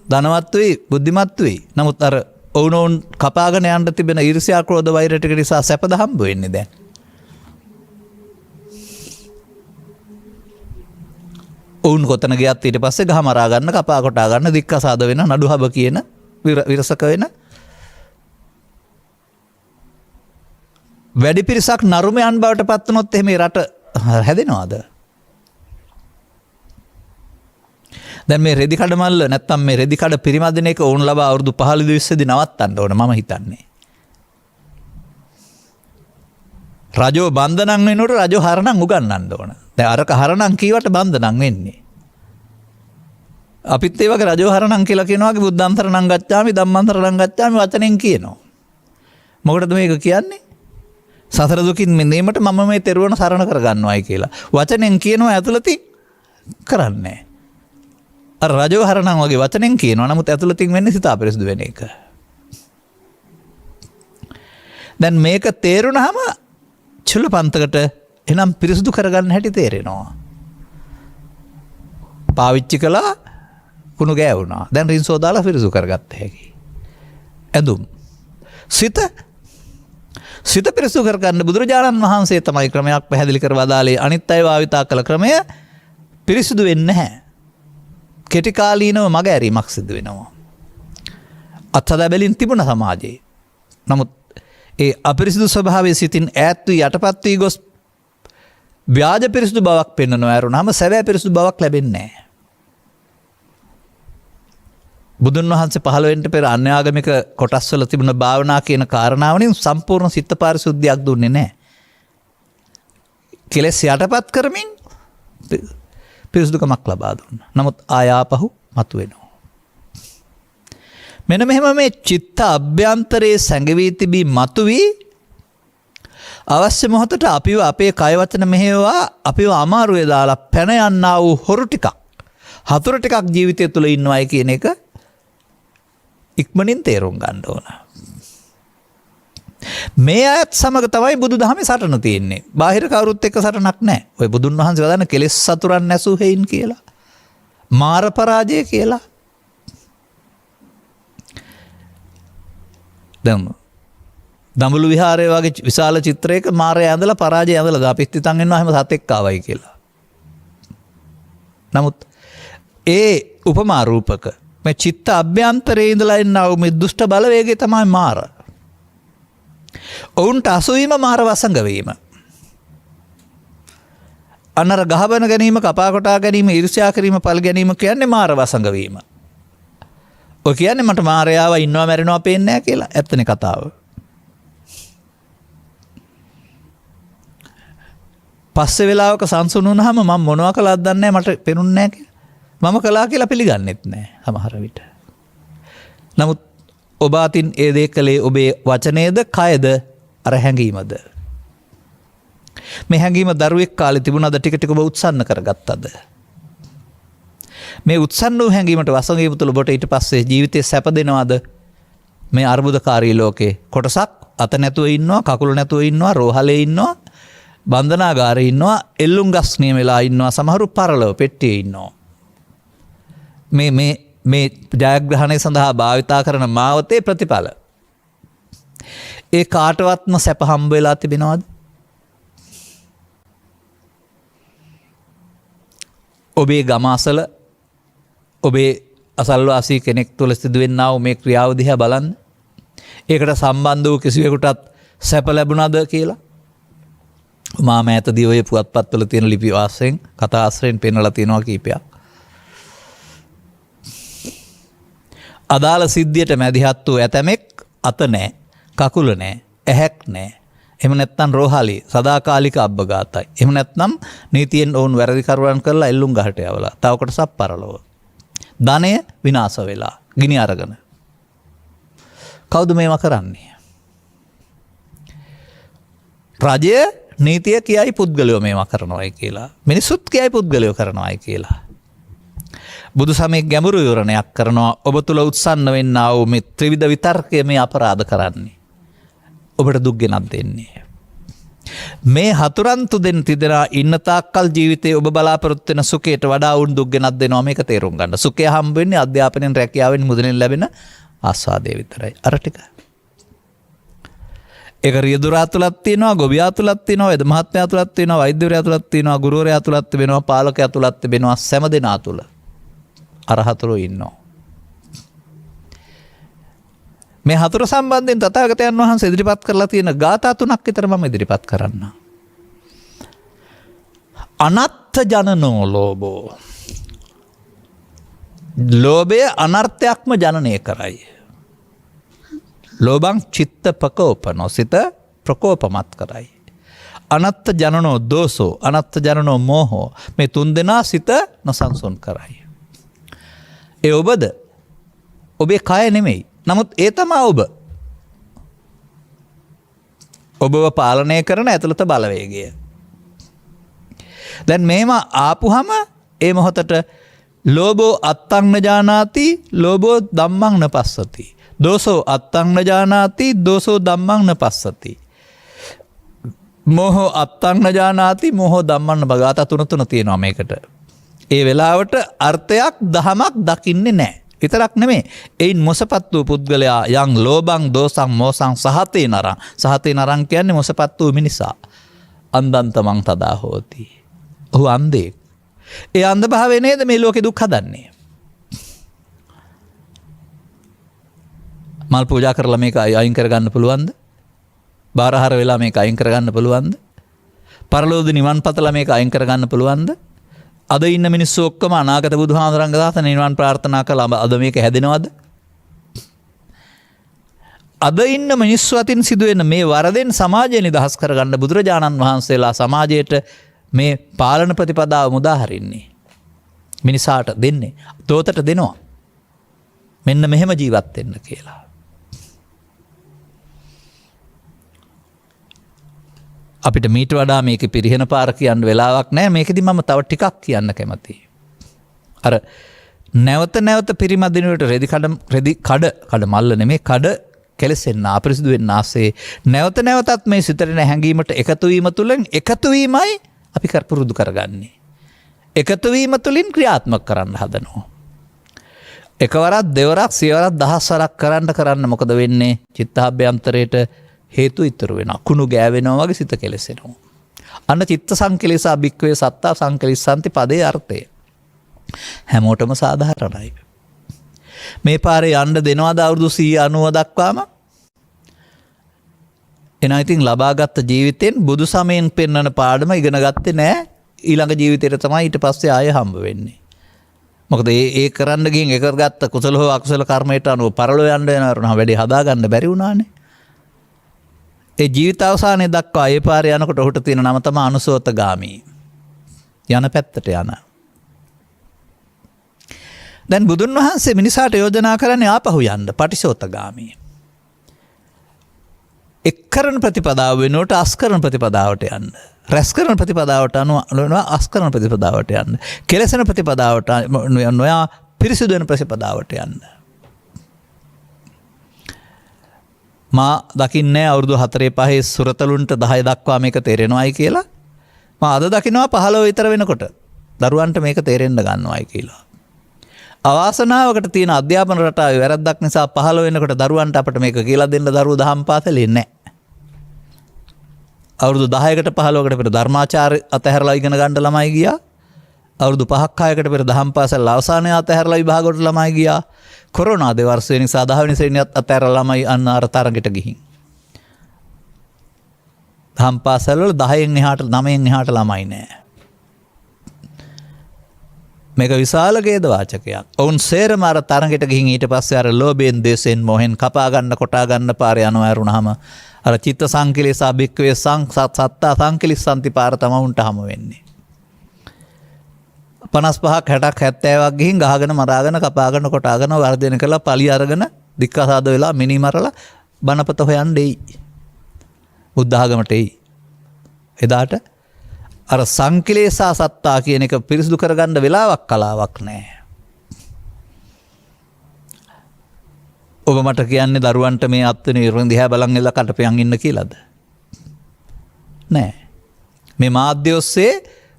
ධනවත් වෙයි, බුද්ධිමත් වෙයි. නමුත් අර ඔවුන් කපාගෙන යන්න තිබෙන ඊර්ෂ්‍යා, ක්‍රෝධ, වෛර ටික නිසා සැපද හම්බ වෙන්නේ දැන්. ඔවුන් කොතන ගියත් ඊට පස්සේ ගහ මරා ගන්න, කපා කොටා ගන්න, දික්කසාද වෙන, නඩු හබ කියන, විරසක වෙන වැඩි පිරිසක් නරුමයන් බවට පත් වුණොත් එහෙම රට හැදෙනවද? දැන් මේ රෙදි කඩ මල්ල නැත්තම් මේ රෙදි කඩ පිරිමදින එක වුණ ලබා අවුරුදු 15 20 දී නවත්තන්න ඕන මම හිතන්නේ. රජෝ බන්ධනන් වෙනකොට රජෝ හරණම් උගන්වන්න ඕන. දැන් අරක හරණම් කීවට බන්ධනන් වෙන්නේ. අපිත් ඒ වගේ රජෝ හරණම් කියලා කියනවා වගේ බුද්ධාන්තරණම් ගච්ඡාමි ධම්මාන්තරණම් ගච්ඡාමි වචනෙන් කියනවා. මොකටද මේක කියන්නේ? සතර දුකින් මිදීමට මම මේ තෙරුවන් සරණ කරගන්නවායි කියලා. වචනෙන් කියනවා ඇතුළතින් කරන්නේ. අර රජවහරණන් වගේ වචනෙන් කියනවා නමුත් ඇතුළතින් වෙන්නේ සිත අපිරිසුදු වෙන එක. දැන් මේක තේරුණාම චුල්ල පන්තකට එනම් පිරිසුදු කරගන්න හැටි තේරෙනවා. පාවිච්චි කළා කුණු ගෑවුණා. දැන් රින්සෝ දාලා පිරිසුදු කරගත්ත හැකි. ඇඳුම්. සිත පිරිසුදු කරගන්න බුදුරජාණන් වහන්සේ තමයි ක්‍රමයක් පැහැදිලි කර වදාළේ. අනිත් අය භාවිතා කළ ක්‍රමය පිරිසුදු වෙන්නේ නැහැ. කෙටි කාලීනව මග ඇරීමක් සිදු වෙනවා. අත්හදා තිබුණ සමාජයේ. නමුත් ඒ අපිරිසිදු ස්වභාවයේ සිටින් ඈත් වී යටපත් වී ගොස් ව්‍යාජ පිරිසිදු බවක් පෙන්වනවා ඇරුණාම සැබෑ පිරිසිදු බවක් ලැබෙන්නේ නැහැ. බුදුන් වහන්සේ පහළ වෙන්න පෙර අන්‍යාගමික කොටස්වල තිබුණ භාවනා කියන කාරණාවලින් සම්පූර්ණ සිත පාරිශුද්ධියක් දුන්නේ නැහැ. කෙලෙස් යටපත් කරමින් පිරිසිදුකමක් ලබා දුන්නා. නමුත් ආයාපහු මතුවෙනවා. මෙන්න මෙහෙම මේ චිත්ත අභ්‍යන්තරයේ සැඟවී තිබී මතුවී අවශ්‍ය මොහොතට අපිව අපේ කය වචන මෙහෙවා අපිව අමාරුවේ දාලා පැන යන්නා වූ හොරු ටිකක් හතුරු ටිකක් ජීවිතය තුළ ඉන්නවයි කියන එක ඉක්මනින් තේරුම් ගන්න ඕන. මේ අයත් සමග තමයි බුදු දහමේ සටන තියෙන්නේ. බාහිර කවුරුත් එක්ක සටනක් නැහැ. ඔය බුදුන් වහන්සේ වදාන කෙලෙස් සතුරන් නැසූ හේයින් කියලා. මාර පරාජය කියලා. දැන් දඹුලු විහාරය වගේ විශාල චිත්‍රයක මාරය ඇඳලා පරාජය ඇඳලා අපිත් හිතන් ඉන්නවා එහෙම සතෙක් ආවයි කියලා. නමුත් ඒ උපමා රූපක මේ චිත්ත අභ්‍යන්තරයේ ඉඳලා එන්නා වූ මේ දුෂ්ට බලවේගය තමයි මාර. ඔවුන්ට අසුවීම මාර වසඟ වීම. අන්නර ගහබන ගැනීම කපා කොටා ගැනීම ඊර්ෂ්‍යා කිරීම පල් ගැනීම කියන්නේ මාර වසඟ වීම. ඔය කියන්නේ මට මාරයාව ඉන්නවා මැරෙනවා පේන්නේ නැහැ කියලා. ඇත්තනේ කතාව. පස්සේ වෙලාවක සංසුන් වුණාම මම මොනවා කළාද දන්නේ නැහැ මට පේනුන්නේ නැහැ කියලා. මම කළා කියලා පිළිගන්නෙත් නැහැ සමහර විට. නමුත් ඔබ අතින් ඒ දේ කළේ ඔබේ වචනේද කයද අර හැඟීමද? මේ හැඟීම දරුවෙක් කාලේ තිබුණාද ටික ටික ඔබ උත්සන්න කරගත්තද? මේ උත්සන්න වූ හැඟීමට වසඟීම තුළ ඔබට ඊට පස්සේ ජීවිතේ සැප දෙනවද? මේ අර්බුදකාරී ලෝකේ කොටසක් අත නැතුව ඉන්නවා, කකුල නැතුව ඉන්නවා, රෝහලේ ඉන්නවා, බන්ධනාගාරේ ඉන්නවා, එල්ලුම් ගස් නියම වෙලා ඉන්නවා, සමහරු පරලොව පෙට්ටියේ ඉන්නවා. මේ ජයග්‍රහණය සඳහා භාවිතා කරන මාවතේ ප්‍රතිඵල. ඒ කාටවත්ම සැප හම්බ වෙලා තිබෙනවද? ඔබේ ගම අසල ඔබේ අසල්වාසී කෙනෙක් තුළ සිදුවෙන්නා වූ මේ ක්‍රියාව දිහා බලන්න. ඒකට සම්බන්ධ වූ කිසිවෙකුටත් සැප ලැබුණාද කියලා? මා මෑතදී ඔය පුවත්පත්වල තියෙන ලිපි වාසයෙන් කතා ආශ්‍රයෙන් පෙන්වලා තියෙනවා කීපයක්. අදාළ සිද්ධියට මැදිහත් වූ ඇතමෙක් අත නැහැ, කකුල නැහැ, ඇහැක් නැහැ. එහෙම නැත්නම් රෝහලේ සදාකාලික අබ්බගාතයි. එහෙම නැත්නම් නීතියෙන් ඔවුන් වැරදිකරුවන් කරලා එල්ලුම් ගහට යවලා. තව කොටසක් පරලොව. ධනය විනාශ වෙලා, ගිනි අරගෙන. කවුද මේවා කරන්නේ? රජය නීතිය කියයි පුද්ගලයෝ මේවා කරනවායි කියලා. මිනිසුත් කියයි පුද්ගලයෝ කරනවායි කියලා. බුදු සමයේ ගැඹුරු විවරණයක් කරනවා ඔබ තුල උත්සන්න වෙන්නා වූ මේ ත්‍රිවිධ විතර්කය මේ අපරාධ කරන්නේ. ඔබට දුක් ගෙනත් දෙන්නේ. මේ හතුරන් තුදෙන් තිදෙනා ඉන්න තාක්කල් ජීවිතේ ඔබ බලාපොරොත්තු වෙන සුඛයට වඩා උන් දුක් ගෙනත් දෙනවා මේක තේරුම් ගන්න. සුඛය හම්බ වෙන්නේ අධ්‍යාපනයෙන් රැකියාවෙන් මුදලින් ලැබෙන ආස්වාදයේ විතරයි. අර ටික. ඒක රියදුරා තුලක් තියෙනවා, ගොවියා තුලක් තියෙනවා, වෛද්‍ය මහත්මයා තුලක් තියෙනවා, වෛද්‍යවරයා තුලක් තියෙනවා, ගුරුවරයා තුලක් තිබෙනවා, පාලකයා තුලක් තිබෙනවා, සෑම දෙනා තුල. අර හතුරු ඉන්නවා. මේ හතුරු සම්බන්ධයෙන් තථාගතයන් වහන්සේ ඉදිරිපත් කරලා තියෙන ගාථා තුනක් විතර මම ඉදිරිපත් කරන්න. අනත්ථ ජනනෝ ලෝභෝ. ලෝභය අනර්ථයක්ම ජනනය කරයි. ලෝභං චිත්ත ප්‍රකෝපනෝ, සිත ප්‍රකෝපමත් කරයි. අනත්ථ ජනනෝ දෝසෝ, අනත්ථ ජනනෝ මෝහෝ. මේ තුන් දෙනා සිත නොසන්සුන් කරයි. ඒ ඔබද? ඔබේ කය නෙමෙයි. නමුත් ඒ තමා ඔබ. ඔබව පාලනය කරන ඇතුළත බලවේගය. දැන් මේම ආපුහම ඒ මොහොතට ලෝභෝ අත්තං ජානාති ලෝභෝ ධම්මං න පස්සති. දෝසෝ අත්තං ජානාති දෝසෝ ධම්මං න පස්සති. මෝහෝ අත්තං ජානාති මෝහෝ ධම්මං න බගාත තුන තියෙනවා මේකට. ඒ වෙලාවට අර්ථයක් දහමක් දකින්නේ නැහැ. විතරක් නෙමේ. එයින් මොසපත් වූ පුද්ගලයා යම් ලෝභං දෝසං මෝසං සහතේ නරං. සහතේ නරං කියන්නේ මොසපත් වූ මිනිසා. අන්දන්තමං තදා හෝති. ඔහු අන්ධෙක්. ඒ අන්ධ භාවය නේද මේ ලෝකේ දුක් හදන්නේ. මල් පූජා කරලා මේක අයින් කරගන්න පුළුවන්ද? බාරහාර වෙලා මේක අයින් කරගන්න පුළුවන්ද? පරලෝක නිවන් පතලා මේක අයින් කරගන්න පුළුවන්ද? අද ඉන්න මිනිස්සු ඔක්කොම අනාගත බුදුහාමුදුරන්ගේ දාත නිවන් ප්‍රාර්ථනා කළා. අද මේක හැදෙනවද? අද ඉන්න මිනිස්සු අතින් සිදුවෙන මේ වරදෙන් සමාජය නිදහස් කරගන්න බුදුරජාණන් වහන්සේලා සමාජයට මේ පාලන ප්‍රතිපදාව මුදා හරින්නේ. මිනිසාට දෙන්නේ. තෝතට දෙනවා. මෙන්න මෙහෙම ජීවත් වෙන්න කියලා. අපිට මීට වඩා මේක පිරිහෙන පාර කියන්න වෙලාවක් නැහැ. මේකෙදි මම තව ටිකක් කියන්න කැමතියි. අර නැවත පිරිමදිනුවට රෙදි කඩ මල්ල නෙමේ කඩ කෙලසෙන්න අපිරිසිදු වෙන්න ආසේ නැවතත් මේ සිතට හැඟීමට එකතු වීම තුළින් එකතු වීමයි අපි පුරුදු කරගන්නේ. එකතු වීම තුළින් ක්‍රියාත්මක කරන්න හදනවා. එකවරක් දෙවරක් සියවරක් දහස්වරක් කරන්න මොකද වෙන්නේ? චිත්තාභ්‍යන්තරයට හේතු ඉතුරු වෙනවා. කුණු ගෑවෙනවා වගේ සිත කෙලෙසෙනවා. අන්න චිත්ත සංකලේශා භික්ඛවේ සත්තා සංකලිස්සanti පදේ අර්ථය. හැමෝටම සාධාරණයි. මේ පාරේ යන්න දෙනවද අවුරුදු 190 දක්වාම? එනා ඉතින් ලබාගත් ජීවිතෙන් බුදු සමයෙන් පෙන්වන පාඩම ඉගෙන ගත්තේ නැහැ. ඊළඟ ජීවිතේට තමයි ඊට පස්සේ ආයෙ හම්බ වෙන්නේ. මොකද ඒ කරන්න ගින් එකගත්ත කුසල හෝ අකුසල කර්මයට අනුව පරලෝ යන්න වෙනවා. වැඩි හදාගන්න බැරි වුණානේ. ඒ ජීවිත අවසානයේ දක්වා ඒ පාරේ යනකොට ඔහුට තියෙන නම තමයි අනුසෝතගාමී. යන පැත්තට යන. දැන් බුදුන් වහන්සේ මිනිසාට යෝජනා කරන්නේ ආපහු යන්න පටිසෝතගාමී. එක්කරන ප්‍රතිපදාව වෙනුවට අස්කරන ප්‍රතිපදාවට යන්න. රැස්කරන ප්‍රතිපදාවට අනුව අස්කරන ප්‍රතිපදාවට යන්න. කෙලසන ප්‍රතිපදාවට නොයා පිරිසිදු වෙන ප්‍රතිපදාවට යන්න. මා දකින්නේ අවුරුදු 4-5 සුරතලුන්ට 10 දක්වා මේක තේරෙනවයි කියලා. මා අද දකින්නවා 15 විතර වෙනකොට දරුවන්ට මේක තේරෙන්න ගන්නවයි කියලා. අවාසනාවකට තියෙන අධ්‍යාපන රටාවේ වැරද්දක් නිසා 15 වෙනකොට දරුවන්ට අපිට මේක කියලා දෙන්න දරුවෝ දහම් පාසලේ නැහැ. අවුරුදු 10කට 15කට පෙර ධර්මාචාර්ය අතහැරලා ඉගෙන ගන්න ළමයි ගියා. අවුරුදු 5ක් 6කට පෙර දහම් පාසල් අවසානයේ අතහැරලා විභාග වලට ළමයි ගියා. කොරෝනා දෙවර්ෂය නිසා 10 වෙනි ශ්‍රේණියත් අතහැරලා ළමයි අන්න අර තරඟට ගිහින්. දහම් පාසල් වල 10න් එහාට 9න් එහාට ළමයි නැහැ. මේක විශාල ඛේද වාචකයක්. ඔවුන් සේරම අර තරඟට ගිහින් ඊට පස්සේ අර ලෝභයෙන් දේශයෙන් මොහෙන් කපා ගන්න කොටා ගන්න පාරේ යනවා වරුණාම අර චිත්ත සංකලේශා භික්ඛවේ සත්තා සංකලිස්සanti පාර තමයි උන්ට හම වෙන්නේ. 55ක් 60ක් 70ක් ගිහින් ගහගෙන මරාගෙන කපාගෙන කොටාගෙන වර්ධනය කරලා පලි අරගෙන දික්කසාද වෙලා මිනි මරලා බණපත හොයන්න එයි. බුද්ධ ආගමට එයි. එදාට අර සංකලේශා සත්තා කියන එක පිරිසිදු කරගන්න වෙලාවක් කලාවක් නැහැ. ඔබ මට කියන්නේ දරුවන්ට මේ අත්වෙන ඉරන් දිහා බලන් ඉල්ල කටපියන් ඉන්න කියලාද? නෑ. මේ මාධ්‍ය ඔස්සේ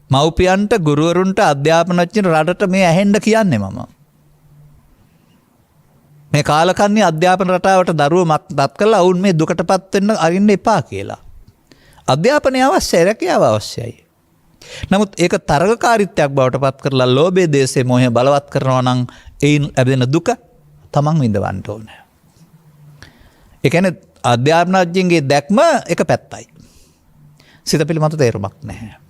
මව්පියන්ට ගුරුවරුන්ට අධ්‍යාපනඥයන්ට රටට මේ ඇහෙන්න කියන්නේ මම. මේ කාලකන්ණි අධ්‍යාපන රටාවට දරුවෝ මත් කළා වුන් මේ දුකටපත් වෙන්න අරින්න එපා කියලා. අධ්‍යාපනය අවශ්‍යයි, රැකියාව අවශ්‍යයි. නමුත් ඒක තරගකාරීත්වයක් බවට පත් කරලා ලෝභයේ දේශේ මොහේ බලවත් කරනවා නම් ඒයින් ලැබෙන දුක තමන් විඳවන්න ඕනේ. ඒ කියන්නේ අධ්‍යාපනඥයන්ගේ දැක්ම එක පැත්තයි. සිත පිළිබඳ තේරුමක් නැහැ.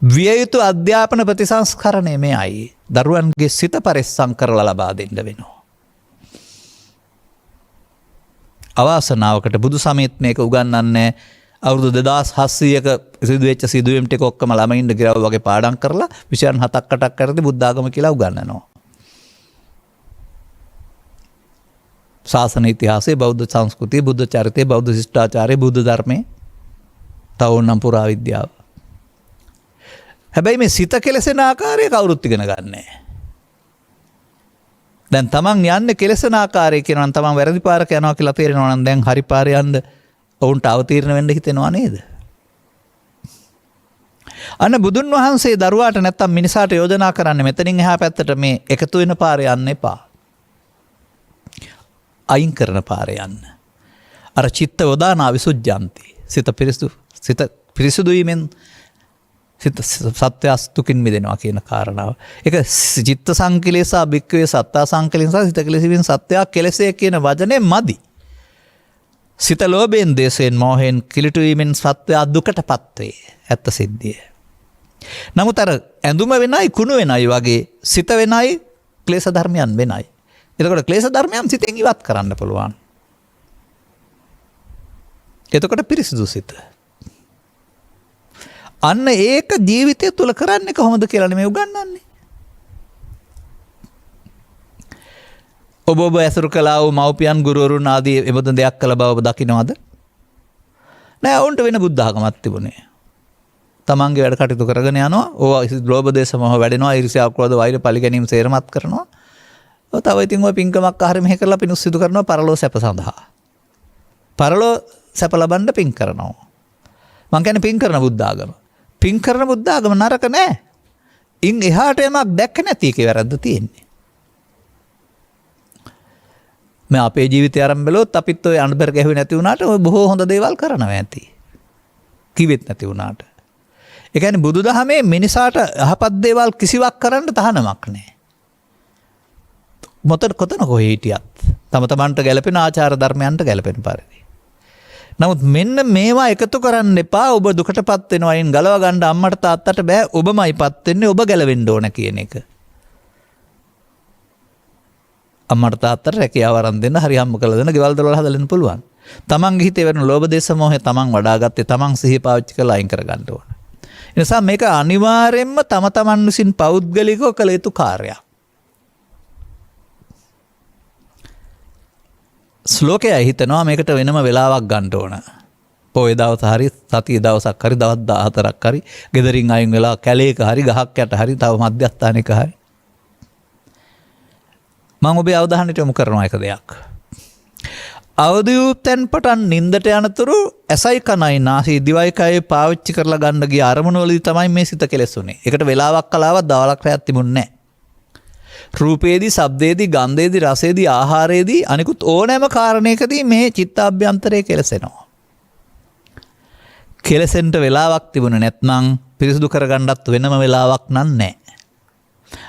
විය යුතු අධ්‍යාපන ප්‍රතිසංස්කරණය මේයි. දරුවන්ගේ සිත පරිස්සම් කරලා ලබා දෙන්න වෙනවා. අවාසනාවකට බුදු සමයත් මේක උගන්වන්නේ අවුරුදු 2700ක සිදුවෙච්ච සිදුවීම් ටික ඔක්කොම ළමයින්ට ගිරව වගේ පාඩම් කරලා විෂයන් 7-8ක් කරද්දී බුද්ධ ආගම කියලා උගන්වනවා. ශාසන ඉතිහාසයේ බෞද්ධ සංස්කෘතිය බුද්ධ චරිතය බෞද්ධ ශිෂ්ටාචාරය බුද්ධ ධර්මයේ තව ඕනම් පුරා විද්‍යාව. හැබැයි මේ සිත කෙලසෙන ආකාරය කවුරුත් ඉගෙන ගන්නෑ. දැන් තමන් යන්නේ කෙලසෙන ආකාරය කියනවා නම් තමන් වැරදි පාරක යනවා කියලා තේරෙනවා නම් දැන් හරි පාරේ යන්න ඔවුන්ට අවතීර්ණ වෙන්න හිතෙනවා නේද? අන්න බුදුන් වහන්සේ දරුවාට නැත්තම් මිනිසාට යෝජනා කරන්නේ මෙතනින් එහා පැත්තට මේ එකතු වෙන පාරේ යන්න එපා. අයින් කරන පාරේ යන්න. අර චිත්ත වදානා විසුද්ධ්‍යන්ති. සිත පිරිසුදු වීමෙන් සිත සත්‍යස්තුකින් මිදෙනවා කියන කාරණාව. ඒක චිත්ත සංකලේසා භික්ඛවේ සත්තා සංකලේසා සිත කෙලෙසීමෙන් සත්‍යා කෙලෙසේ කියන වචනේ මදි. සිත ලෝභයෙන් දේශයෙන් මෝහයෙන් කිලිටු වීමෙන් සත්‍යය දුකටපත් වේ. ඇත්ත සිද්ධිය. නමුත් අර ඇඳුම වෙනයි කුණු වෙනයි වගේ සිත වෙනයි ක්ලේශ ධර්මයන් වෙනයි. එතකොට ක්ලේශ ධර්මයන් සිතෙන් ඉවත් කරන්න පුළුවන්. එතකොට පිරිසිදු සිත. අන්න ඒක ජීවිතය තුළ කරන්නේ කොහොමද කියලා නෙමෙයි උගන්වන්නේ. ඔබ ඇසුරු කළා වූ මව්පියන් ගුරුවරුන් ආදී එබඳු දෙයක් කළ බව ඔබ දකින්නවද? නෑ ඔවුන්ට වෙන බුද්ධ ආගමක් තිබුණේ. තමන්ගේ වැඩ කටයුතු කරගෙන යනවා. ඕවා ලෝභ දේශ මොහ වැඩෙනවා. ඊර්ෂ්‍යා ක්‍රෝධ වෛර පරිගැනීම් සේරමත් කරනවා. ඔය තව ඉතින් ඔය පින්කමක් ආහාර මෙහෙ කරලා පිණුස් සිදු කරනවා පරලෝ සැප සඳහා. පරලෝ සැප ලබන්න පින් කරනවා. මං කියන්නේ පින් කරන බුද්ධ ආගම. පින් කරන බුද්ධ ආගම නරක නෑ. ඉන් එහාට යමක් දැක්ක නැති එකේ වැරද්ද තියෙන්නේ. මේ අපේ ජීවිතය ආරම්භ බැලුවොත් අපිත් ඔය අඬබර ගැහුවේ නැති වුණාට ඔය බොහෝ හොඳ දේවල් කරනවා ඇති. කිවෙත් නැති වුණාට. ඒ කියන්නේ බුදුදහමේ මිනිසාට යහපත් දේවල් කිසිවක් කරන්න තහනමක් නැහැ. කොතන කොහේ හිටියත් තම තමන්ට ගැලපෙන ආචාර ධර්මයන්ට ගැලපෙන පරිදි. නමුත් මෙන්න මේවා එකතු කරන්න එපා. ඔබ දුකටපත් වෙනවා. අයින් ගලව ගන්න අම්මට තාත්තට බෑ. ඔබමයිපත් වෙන්නේ. ඔබ ගැලවෙන්න ඕන කියන එක. අම්මට තාත්තට රැකියාව ආරම්භ දෙන්න හරි හම්බ කළ දෙන්න ගෙවල් දොරවල් හදලා දෙන්න පුළුවන්. තමන්ගේ හිතේ වෙන ලෝභ දේශ මොහේ තමන් වඩාගත්තේ තමන් සිහිය පාවිච්චි කරලා අයින් කරගන්න ඕන. ඒ නිසා මේක අනිවාර්යයෙන්ම තම තමන් විසින් පෞද්ගලිකව කළ යුතු කාර්යයක්. ශ්ලෝකය හිතනවා මේකට වෙනම වෙලාවක් ගන්න ඕන. පොය දවස හරි සතිය දවසක් හරි දවස් 14ක් හරි ගෙදරින් අයින් වෙලා කැලේක හරි ගහක් යට හරි තව මධ්‍යස්ථානයක හරි මම ඔබේ අවධානයට යොමු කරනවා එක දෙයක්. අවදි වූ තැන් පටන් නින්දට යනතුරු ඇසයි කනයි නාසය දිවයි කයයි පාවිච්චි කරලා ගන්න ගිය අරමුණු වලදී තමයි මේ සිත කෙලෙසුනේ. ඒකට වෙලාවක් කලාවක් දවලක් රැයක් තිබුණේ නැහැ. රූපේදී, ශබ්දේදී, ගන්ධේදී, රසේදී, ආහාරයේදී අනිකුත් ඕනෑම කාරණයකදී මේ චිත්තාභ්‍යන්තරය කෙලසෙනවා. කෙලසෙන්න වෙලාවක් තිබුණේ නැත්නම් පිරිසුදු කරගන්නත් වෙනම වෙලාවක් නැහැ.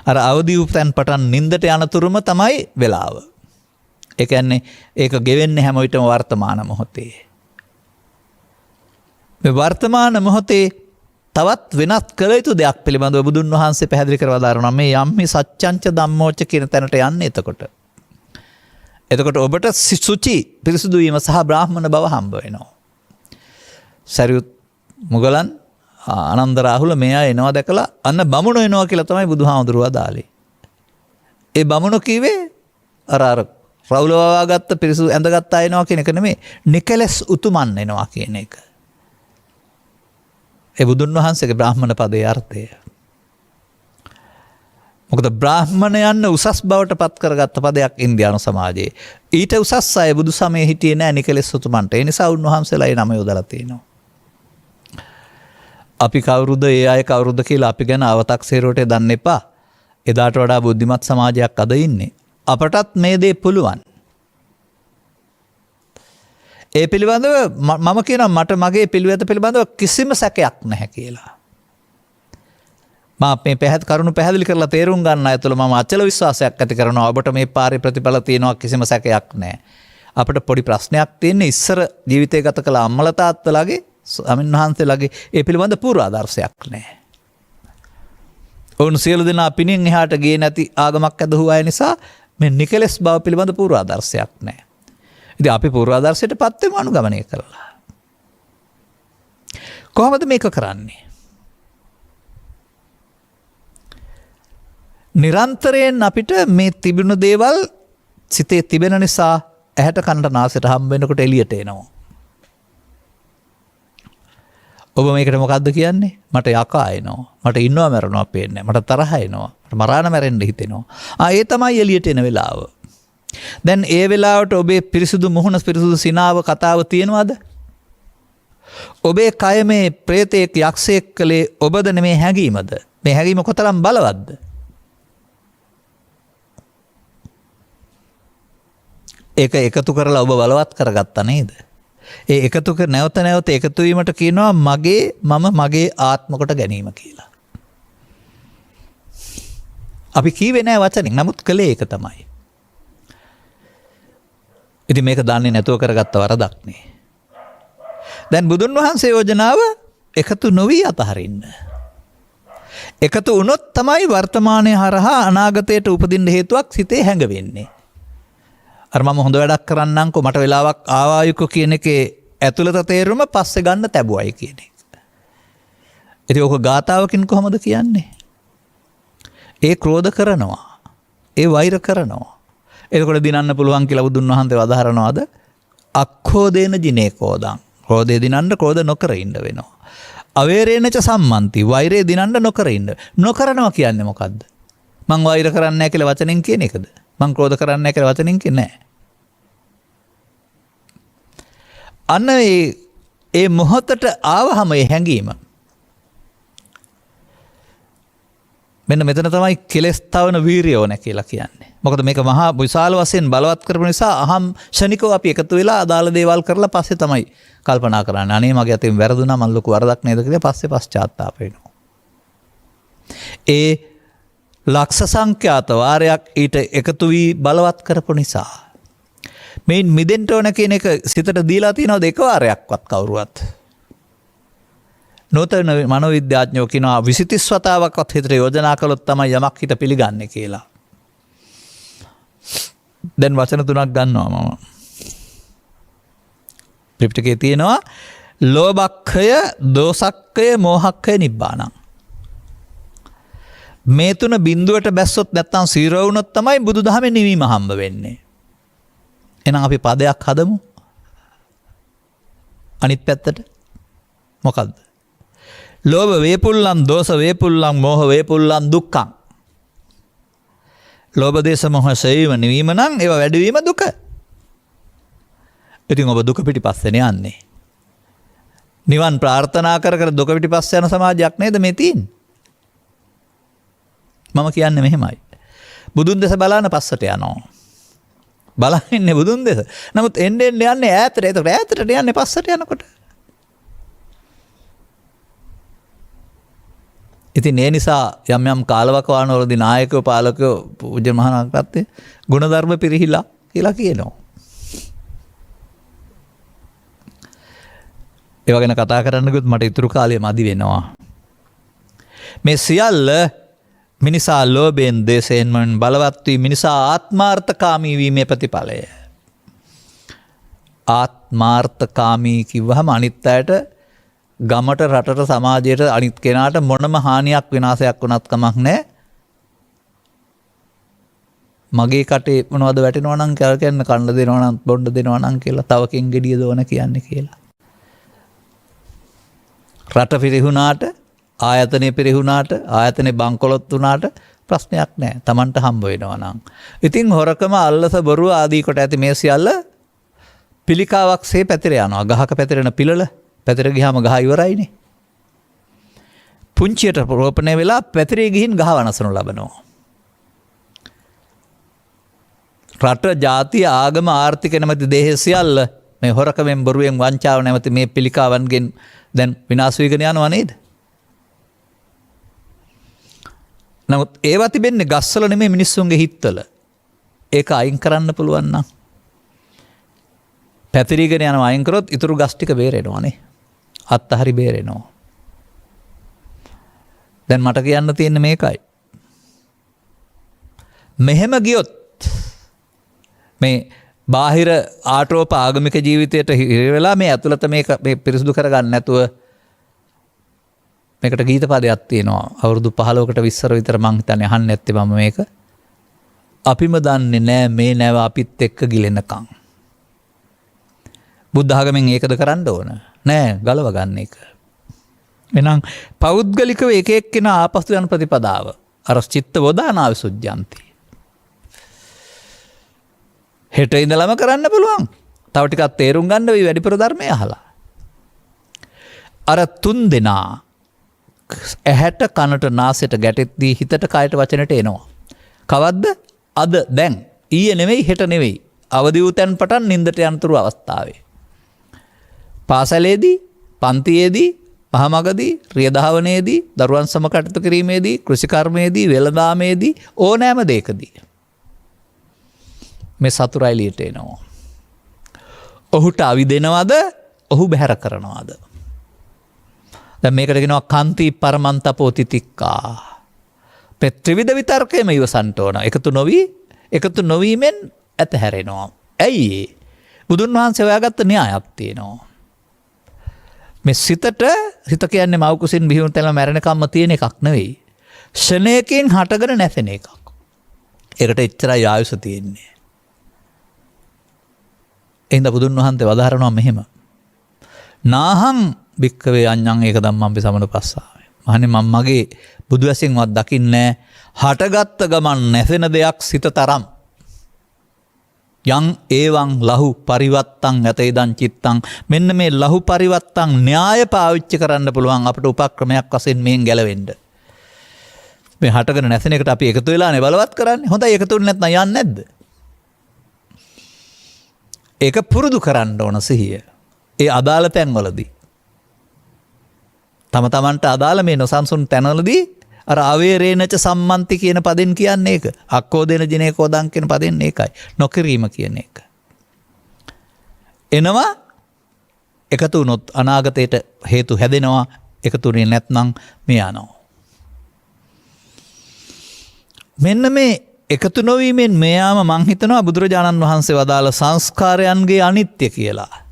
අර අවදි වූ තැන් පටන් නින්දට යනතුරුම තමයි වෙලාව. ඒ කියන්නේ ඒක ගෙවෙන්නේ හැම විටම වර්තමාන මොහොතේ. මේ වර්තමාන මොහොතේ තවත් වෙනත් කළ යුතු දෙයක් පිළිබඳව බුදුන් වහන්සේ පැහැදිලි කරලා දානවා. මේ යම්හි සච්ඡංච ධම්මෝච කියන තැනට යන්නේ එතකොට. එතකොට ඔබට සුචි පිරිසුදු වීම සහ බ්‍රාහ්මණ බව හම්බ වෙනවා. සරියුත් මුගලන් ආනන්ද රාහුල මෙයා එනවා දැකලා අන්න බමුණු එනවා කියලා තමයි බුදුහාමුදුරුවෝ දාලේ. ඒ බමුණු කිව්වේ අර රවුල වවාගත්ත පිරිසුදු ඇඳගත් අය එනවා කියන එක නෙමෙයි. නිකලස් උතුමන් එනවා කියන එක. ඒ බුදුන් වහන්සේගේ බ්‍රාහ්මණ පදයේ අර්ථය. මොකද බ්‍රාහ්මණයන් උසස් බවට පත් කරගත්ත පදයක් ඉන්දියානු සමාජයේ. ඊට උසස් අය බුදු සමයේ හිටියේ නැහැ නිකලස් උතුමන්ට. ඒ නිසා උන්වහන්සේලා ඒ නම යොදලා තියෙනවා. අපි කවුරුද ඒ අය කවුරුද කියලා අපි ගැන අවතක්සේරුවට දන්න එපා. එදාට වඩා බුද්ධිමත් සමාජයක් අද ඉන්නේ. අපටත් මේ දේ පුළුවන්. ඒ පිළිබඳව මම කියනවා මට මගේ පිළිවෙත පිළිබඳව කිසිම සැකයක් නැහැ කියලා. මම මේ කරුණු පැහැදිලි කරලා තේරුම් ගන්න අයතුල මම අචල විශ්වාසයක් ඇති කරනවා. ඔබට මේ පාරේ ප්‍රතිඵල තියෙනවා කිසිම සැකයක් නැහැ. අපිට පොඩි ප්‍රශ්නයක් තියෙන්නේ ඉස්සර ජීවිතය ගත කළ අම්මලා තාත්තලාගේ ස්වාමීන් වහන්සේලාගේ ඒ පිළිබඳ පූර්වාදර්ශයක් නැහැ. ඔවුන් සියලු දෙනා පිනින් එහාට ගියේ නැති ආගමක් ඇදහුවා අය නිසා මේ නිකලස් බව පිළිබඳ පූර්වාදර්ශයක් නැහැ. ඉතින් අපි පූර්වාදර්ශයට පත් වෙමු අනුගමනය කරලා. කොහොමද මේක කරන්නේ? නිරන්තරයෙන් අපිට මේ තිබුණු දේවල් සිතේ තිබෙන නිසා ඇහැට කනට නාසයට හම්බ වෙනකොට එළියට එනවා. ඔබ මේකට මොකද්ද කියන්නේ? මට යකා එනවා. මට ඉන්නවා මරනවා පේන්නේ. මට තරහ එනවා. මට මරාන මැරෙන්න හිතෙනවා. ඒ තමයි එළියට එන වෙලාව. දැන් ඒ වෙලාවට ඔබේ පිරිසුදු මුහුණ පිරිසුදු සිනාව කතාව තියෙනවද? ඔබේ කය මේ ප්‍රේතෙක් යක්ෂයෙක් කලේ ඔබද නෙමේ හැඟීමද? මේ හැඟීම කොතරම් බලවත්ද? ඒක එකතු කරලා ඔබ බලවත් කරගත්තා නේද? ඒ එකතු කර නැවත නැවත එකතු වීමට කියනවා මගේ ආත්ම කොට ගැනීම කියලා. අපි කීවේ නෑ වචනින්. නමුත් කලේ ඒක තමයි. ඉතින් මේක දන්නේ නැතුව කරගත්ත වරදක් නේ. දැන් බුදුන් වහන්සේ යෝජනාව එකතු නොවි අතහරින්න. එකතු වුණොත් තමයි වර්තමානයේ හරහා අනාගතයට උපදින්න හේතුවක් සිතේ හැඟවෙන්නේ. අර මම හොඳ වැඩක් කරන්නම්කෝ මට වෙලාවක් ආවායුකෝ කියන එකේ ඇතුළත තේරුම පස්සේ ගන්න තැබුවයි කියන එක. ඉතින් ඔක ගාතාවකින් කොහොමද කියන්නේ? ඒ ක්‍රෝධ කරනවා. ඒ වෛර කරනවා. එතකොට දිනන්න පුළුවන් කියලා බුදුන් වහන්සේ වදාහරනවාද? අක්ඛෝදේන ජිනේ කෝදං. ක්‍රෝධය දිනන්න ක්‍රෝධ නොකර ඉන්න වෙනවා. අවේරේනච සම්මන්ති. වෛරය දිනන්න නොකර ඉන්න. නොකරනවා කියන්නේ මොකද්ද? මං වෛර කරන්නේ නැහැ කියලා වචනෙන් කියන එකද? මං ක්‍රෝධ කරන්නේ නැහැ කියලා වචනෙන් කියන්නේ නැහැ. අන්න ඒ මොහොතට ආවහම ඒ හැඟීම මෙන්න මෙතන තමයි කෙලස් තවන වීරිය ඕන කියලා කියන්නේ. මොකද මේක මහා විශාල වශයෙන් බලවත් කරපු නිසා අහම් ෂණිකව අපි එකතු වෙලා අදාළ දේවල් කරලා පස්සේ තමයි කල්පනා කරන්නේ. අනේ මගේ අතින් වැරදුනා මම ලොකු වරදක් නේද කියලා පස්සේ පශ්චාත්තාප වෙනවා. ඒ ලක්ෂ සංඛ්‍යාත වාරයක් ඊට එකතු වී බලවත් කරපු නිසා මේ මිදෙන්න ඕන කියන එක සිතට දීලා තියෙනවද එක වාරයක්වත් කවුරුවත්? නූතන මනෝවිද්‍යාඥයෝ කියනවා 20 වතාවක්වත් හිතට යෝජනා කළොත් තමයි යමක් හිත පිළිගන්නේ කියලා. දැන් වචන තුනක් ගන්නවා මම. ත්‍රිපිටකයේ තියෙනවා ලෝභක්ඛය, දෝසක්ඛය, මෝහක්ඛය, නිබ්බානං. මේ තුන බිඳුවට බැස්සොත් නැත්තම් සීරෝ වුණොත් තමයි බුදුදහමේ නිවීම හම්බ වෙන්නේ. එහෙනම් අපි පදයක් හදමු. අනිත් පැත්තට මොකද්ද? ලෝභ වේපුල්ලං, දෝෂ වේපුල්ලං, මෝහ වේපුල්ලං, දුක්ඛං. ලෝභ දේශ මොහ සෙවීම නිවීම නම් ඒව වැඩිවීම දුක. ඉතින් ඔබ දුක පිටිපස්සේනේ යන්නේ. නිවන් ප්‍රාර්ථනා කර කර දුක පිටිපස්සේ යන සමාජයක් නේද මේ තියෙන්නේ? මම කියන්නේ මෙහෙමයි. බුදුන් දෙස බලන පස්සට යනවා. බලන්නේ බුදුන් දෙස. නමුත් එන්නේ යන්නේ ඈතට. ඒකට ඈතට යන්නේ පස්සට යනකොට. ඉතින් ඒ නිසා යම් යම් කාලවකවානුවලදී නායකයෝ පාලකයෝ පූජ්‍ය මහානායකත්වයේ ගුණධර්ම පිරිහිලා කියලා කියනවා. ඒව ගැන කතා කරන්න ගියොත් මට ඉතුරු කාලය මදි වෙනවා. මේ සියල්ල මිනිසා ලෝභයෙන් දේශයෙන් බලවත් වී මිනිසා ආත්මාර්ථකාමී වීමේ ප්‍රතිඵලය. ආත්මාර්ථකාමී කිව්වහම අනිත් අයට ගමට රටට සමාජයට අනිත් කෙනාට මොනම හානියක් විනාශයක් වුණත් කමක් නැහැ. මගේ කටේ මොනවද වැටෙනවා නම් කියලා කියන්න කන්න දෙනවා නම් බොන්න දෙනවා නම් කියලා තවකින් gediya දෝන කියන්නේ කියලා. රට පිරිහුණාට ආයතනෙ පිරිහුණාට ආයතනෙ බංකොලොත් වුණාට ප්‍රශ්නයක් නැහැ. Tamanට හම්බ වෙනවා නම්. ඉතින් හොරකම අල්ලස බොරුව ආදී කොට ඇති මේ සියල්ල පිළිකාවක්සේ පැතිර යනවා. ගහක පැතිරෙන පිළල පැතිර ගියාම ගහ ඉවරයිනේ. පුංචියට රෝපණය වෙලා පැතිරී ගිහින් ගහ වනසනු ලබනවා. රට ජාතිය ආගම ආර්ථික නැමැති දේහ සියල්ල මේ හොරකමෙන් බොරුවෙන් වංචාව නැමැති මේ පිළිකාවන්ගෙන් දැන් විනාශ වීගෙන යනවා නේද? නමුත් ඒවා තිබෙන්නේ ගස්වල නෙමෙයි මිනිස්සුන්ගේ හිත්වල. ඒක අයින් කරන්න පුළුවන් නම් පැතිරීගෙන යනවා අයින් කරොත් ඉතුරු ගස් ටික බේරෙනවානේ. අත්හරි බේරෙනවා. දැන් මට කියන්න තියෙන්නේ මේකයි. මෙහෙම ගියොත් මේ බාහිර ආටෝප ආගමික ජීවිතයට හිර වෙලා මේ ඇතුළත මේක මේ පිරිසුදු කරගන්න නැතුව මේකට ගීත පදයක් තියෙනවා. අවුරුදු 15කට 20කට විතර මං හිතන්නේ අහන්න නැත්තේ මම මේක. අපිම දන්නේ නෑ මේ නැව අපිත් එක්ක ගිලෙනකම්. බුද්ධ ආගමෙන් ඒකද කරන්න ඕන? නෑ, ගලව ගන්න එක. එහෙනම් පෞද්ගලිකව එක එක්කෙනා ආපසු යන ප්‍රතිපදාව අර චිත්ත වදානාව සුද්ධාන්ති. හෙට ඉඳලම කරන්න පුළුවන්. තව ටිකක් තේරුම් ගන්න වෙයි වැඩිපුර ධර්මය අහලා. අර 3 දෙනා ඇහැට කනට නාසයට ගැටෙද්දී හිතට කයට වචනට එනවා. කවද්ද? අද, දැන්, ඊයේ නෙවෙයි, හෙට නෙවෙයි. අවදි වූ තැන් පටන් නින්දට යනතුරු අවස්ථාවේ. පාසලේදී, පන්තියේදී, පහමගදී, රියදහවනේදී, දරුවන් සම කටයුතු කිරීමේදී, කෘෂිකර්මයේදී, වෙළඳාමේදී, ඕනෑම දෙයකදී මේ සතුරා එළියට එනවා. ඔහුට අවිදෙනවද? ඔහු බැහැර කරනවද? දැන් මේකට කියනවා කාන්ති පරමන්තපෝ තිතික්කා. ත්‍රිවිධ විතර්කයම ඉවසන්ට ඕන. එකතු නොවීමෙන් ඇතහැරෙනවා. ඇයි? බුදුන් වහන්සේ හොයාගත්ත න්‍යායක් තියෙනවා. මේ සිත කියන්නේ මව් කුසින් බිහි වුණ තැන මැරෙනකම්ම තියෙන එකක් නෙවෙයි. ෂණයකින් හටගෙන නැසෙන එකක්. ඒකට එච්චරයි ආයුෂ තියෙන්නේ. එහෙනම් බුදුන් වහන්සේ වදාරනවා මෙහෙම. නාහං භික්කවේ අඤ්ඤං ඒක ධම්මං සමනුපස්සාවේ. මහන්නේ මම මගේ බුදු ඇසින්වත් දකින්නේ හටගත්ත ගමන් නැසෙන දෙයක් සිත තරම්. යං ඒවං ලහු පරිවත්තං යතේදං චිත්තං. මෙන්න මේ ලහු පරිවත්තං න්‍යාය පාවිච්චි කරන්න පුළුවන් අපිට උපක්‍රමයක් වශයෙන් මේන් ගැලවෙන්න. මේ හටගෙන නැසෙන එකට අපි එකතු වෙලානේ බලවත් කරන්නේ. හොඳයි එකතු වෙන්නේ නැත්නම් යන්නේ නැද්ද? ඒක පුරුදු කරන්න ඕන සිහිය. ඒ අදාළ තැන්වලදී. තම තමන්ට අදාළ මේ නොසන්සුන් තැන්වලදී අර අවේරේනච සම්මන්ති කියන පදෙන් කියන්නේ ඒක. අක්කෝදෙන ජිනේ කෝදං කියන පදෙන් ඒකයි. නොකිරීම කියන එක. එනවා එකතු වුණොත් අනාගතයට හේතු හැදෙනවා. එකතුනේ නැත්නම් මේ යනවා. මෙන්න මේ එකතු නොවීමෙන් මෙයාම මං හිතනවා බුදුරජාණන් වහන්සේ වදාළ සංස්කාරයන්ගේ අනිත්‍ය කියලා.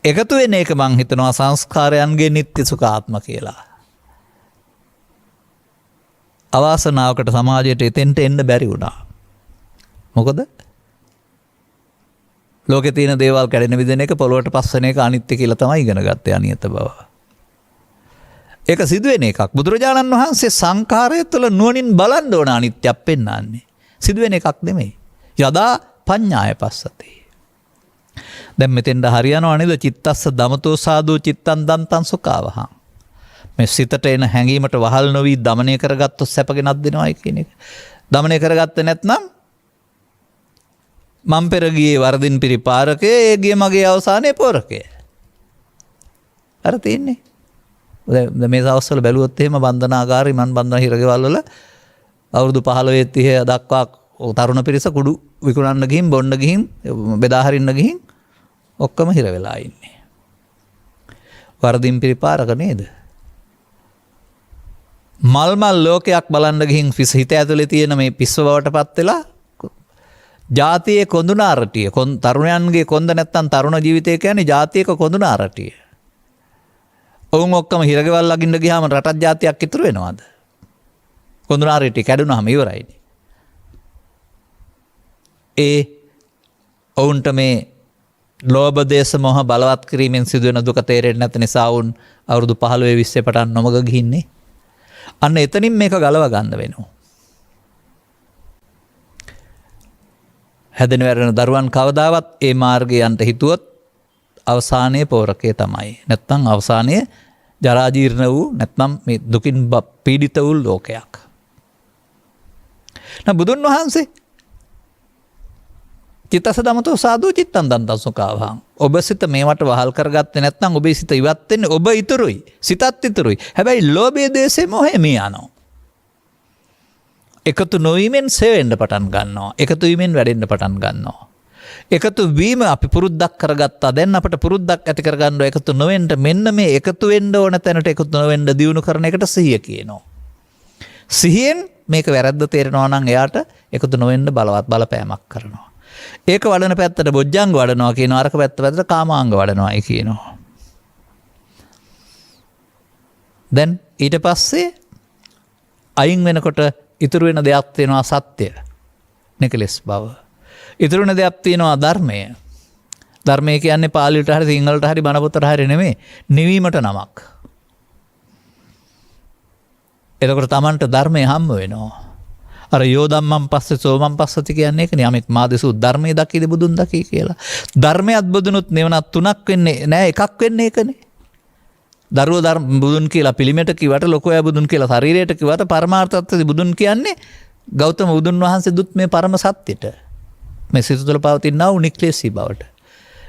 එකතු වෙන එක මං හිතනවා සංස්කාරයන්ගේ නිත්‍ය සුඛාත්ම කියලා. අවාසනාවකට සමාජයට එතෙන්ට එන්න බැරි වුණා. මොකද? ලෝකේ තියෙන දේවල් කැඩෙන විදින එක පොළොවට පස්සන එක අනිත්‍ය කියලා තමයි ඉගෙන ගත්තේ අනියත බව. ඒක සිදුවෙන එකක්. බුදුරජාණන් වහන්සේ සංඛාරය තුළ නුවණින් බලන්න ඕන අනිත්‍යයක් පෙන්වන්නේ. සිදුවෙන එකක් නෙමෙයි. යදා පඤ්ඤාය පස්සති. දැන් මෙතෙන්ද හරියනවා නේද? චිත්තස්ස දමතෝ සාදු චිත්තං දන්තං සුඛාවහං. මේ සිතට එන හැඟීමට වහල් නොවි දමනය කරගත්තොත් සැපගෙනක් දෙනවයි කියන එක. දමනය කරගත්තේ නැත්නම් මම් පෙර ගියේ වරදින් පිරිපාරකේ ඒ ගිය මගේ අවසානයේ පොරකේ. අර තියන්නේ. දැන් මේ දවස්වල බැලුවොත් එහෙම බන්ධනාගාරي මන් බන්ධන හිරගෙවල් වල අවුරුදු 15 30 දක්වා තරුණ පිරිස කුඩු විකුණන්න ගිහින් බොන්න ගිහින් බෙදා හරින්න ගිහින් ඔක්කොම හිර වෙලා ඉන්නේ. වරදින් පිරිපාරක නේද? මල්මල් ලෝකයක් බලන්න ගිහින් හිත ඇතුලේ තියෙන මේ පිස්ව බවට පත් වෙලා ජාතියේ කොඳුනාරටිය තරුණයන්ගේ කොන්ද නැත්තම් තරුණ ජීවිතය කියන්නේ ජාතියක කොඳුනාරටිය. ඔවුන් ඔක්කොම හිරගෙවල් ළඟින්න ගියාම රටක් ජාතියක් ඉතුරු වෙනවද? කොඳුනාරටිය කැඩුනහම ඉවරයිනේ. ඒ ඔවුන්ට මේ ලෝභ දේශ මොහ බලවත් කිරීමෙන් සිදුවෙන දුක තේරෙන්නේ නැති නිසා වුන් අවුරුදු 15 20 පටන් නොමග ගිහින්නේ. අන්න එතනින් මේක ගලව ගන්න වෙනවා. හැදෙන වැරෙන දරුවන් කවදාවත් ඒ මාර්ගයන්ට හිතුවොත් අවසානයේ පෝරකේ තමයි. නැත්නම් අවසානයේ ජරා ජීර්ණ වූ නැත්නම් මේ දුකින් පීඩිත වූ ලෝකයක්. බුදුන් වහන්සේ චිත්තස දමතෝ සාදු චිත්තං දන්තං සුඛාවහං. ඔබ සිත මේවට වහල් කරගත්තේ නැත්නම් ඔබේ සිත ඉවත් වෙන්නේ ඔබ ඉතුරුයි. සිතත් ඉතුරුයි. හැබැයි ලෝභයේ දේශේ මොහේ මේ යනවා. එකතු නොවීමෙන් සෙවෙන්න පටන් ගන්නවා. එකතු වීමෙන් වැඩෙන්න පටන් ගන්නවා. එකතු වීම අපි පුරුද්දක් කරගත්තා. දැන් අපිට පුරුද්දක් ඇති කරගන්න එකතු නොවෙන්න මෙන්න මේ එකතු වෙන්න ඕන තැනට එකතු නොවෙන්න දියුණු කරන එකට සිහිය කියනවා. සිහියෙන් මේක වැරද්ද තේරෙනවා නම් එයාට එකතු නොවෙන්න බලවත් බලපෑමක් කරනවා. ඒක වඩන පැත්තට බොජ්ජංග වඩනවා කියනවා. අරක පැත්තට කාමාංග වඩනවායි කියනවා. දැන් ඊට පස්සේ අයින් වෙනකොට ඉතුරු වෙන දෙයක් තියෙනවා සත්‍ය. නිකලස් බව. ඉතුරු වෙන දෙයක් තියෙනවා ධර්මය. ධර්මය කියන්නේ පාලියට හරි සිංහලට හරි බණ පොතට හරි නෙමෙයි. නිවීමට නමක්. එතකොට Tamanට ධර්මය හම්බ වෙනවා. අර යෝධම්මන් පස්සේ සෝමන් පස්සති කියන්නේ ඒකනේ. යමෙක් මාදසු ධර්මයේ දකීද බුදුන් දකී කියලා. ධර්මයක් බුදුනුත් නෙවනත් තුනක් වෙන්නේ නෑ, එකක් වෙන්නේ ඒකනේ. දරුවෝ ධර්ම බුදුන් කියලා පිළිමයට කිව්වට, ලොකෝයා බුදුන් කියලා ශරීරයට කිව්වට පරමාර්ථවත් බුදුන් කියන්නේ ගෞතම බුදුන් වහන්සේ දුත් මේ පරම සත්‍යෙට. මේ සිත තුළ පවතිනා වූ නික්ලේශී බවට.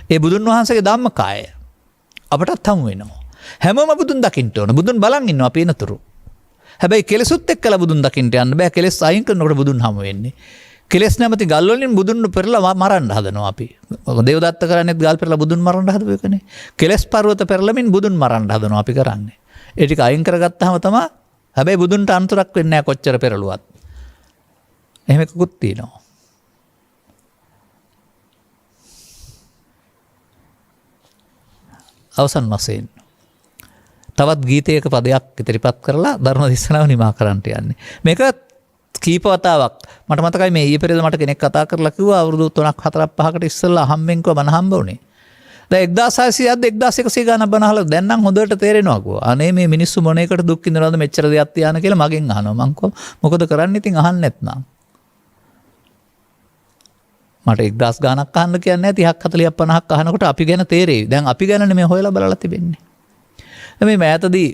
ඒ බුදුන් වහන්සේගේ ධම්මකාය අපටත් හමු වෙනවා. හැමෝම බුදුන් දකින්න ඕන. බුදුන් බලන් ඉන්නවා අපි එනතුරු. හැබැයි කෙලෙසුත් එක්කලා බුදුන් දකින්න යන්න බෑ. කෙලෙස් අයින් කරනකොට බුදුන් හමු වෙන්නේ. කෙලෙස් නැමැති ගල් වලින් බුදුන් පෙරලා මරන්න හදනවා අපි. දේවදත්ත කරන්නේත් ගල් පෙරලා බුදුන් මරන්න හදපු එකනේ. කෙලෙස් පර්වත පෙරලමින් බුදුන් මරන්න හදනවා අපි කරන්නේ. ඒ ටික අයින් කරගත්තාම තමයි හැබැයි බුදුන්ට අන්තරක් වෙන්නේ නැහැ කොච්චර පෙරළුවත්. එහෙම එකකුත් තියෙනවා. අවසන් වශයෙන් තවත් ගීතයක පදයක් ඉදිරිපත් කරලා ධර්ම දේශනාව නිමා කරන්නට යන්නේ. මේක කීප වතාවක් මට මතකයි මේ ඊයේ පෙරේද මට කෙනෙක් කතා කරලා කිව්වා අවුරුදු 3ක් 4ක් 5කට ඉස්සෙල්ලා හම්බෙන් කිව්වා බණ හම්බ වුණේ. දැන් 1600ක්ද 1100 ගානක් බණ අහලා දැන් නම් හොඳට තේරෙනවා කිව්වා. අනේ මේ මිනිස්සු මොන එකට දුක් විඳිනවද මෙච්චර දෙයක් තියාන කියලා මගෙන් අහනවා. මං කිව්වා මොකද කරන්නේ ඉතින් අහන්න නැත්නම්. මට 1000 ගානක් අහන්න කියන්නේ 30ක් 40ක් 50ක් අහනකොට අපි ගැන තේරෙයි. දැන් අපි ගැන නෙමෙයි හොයලා බලලා තිබෙන්නේ. මේ මෑතදී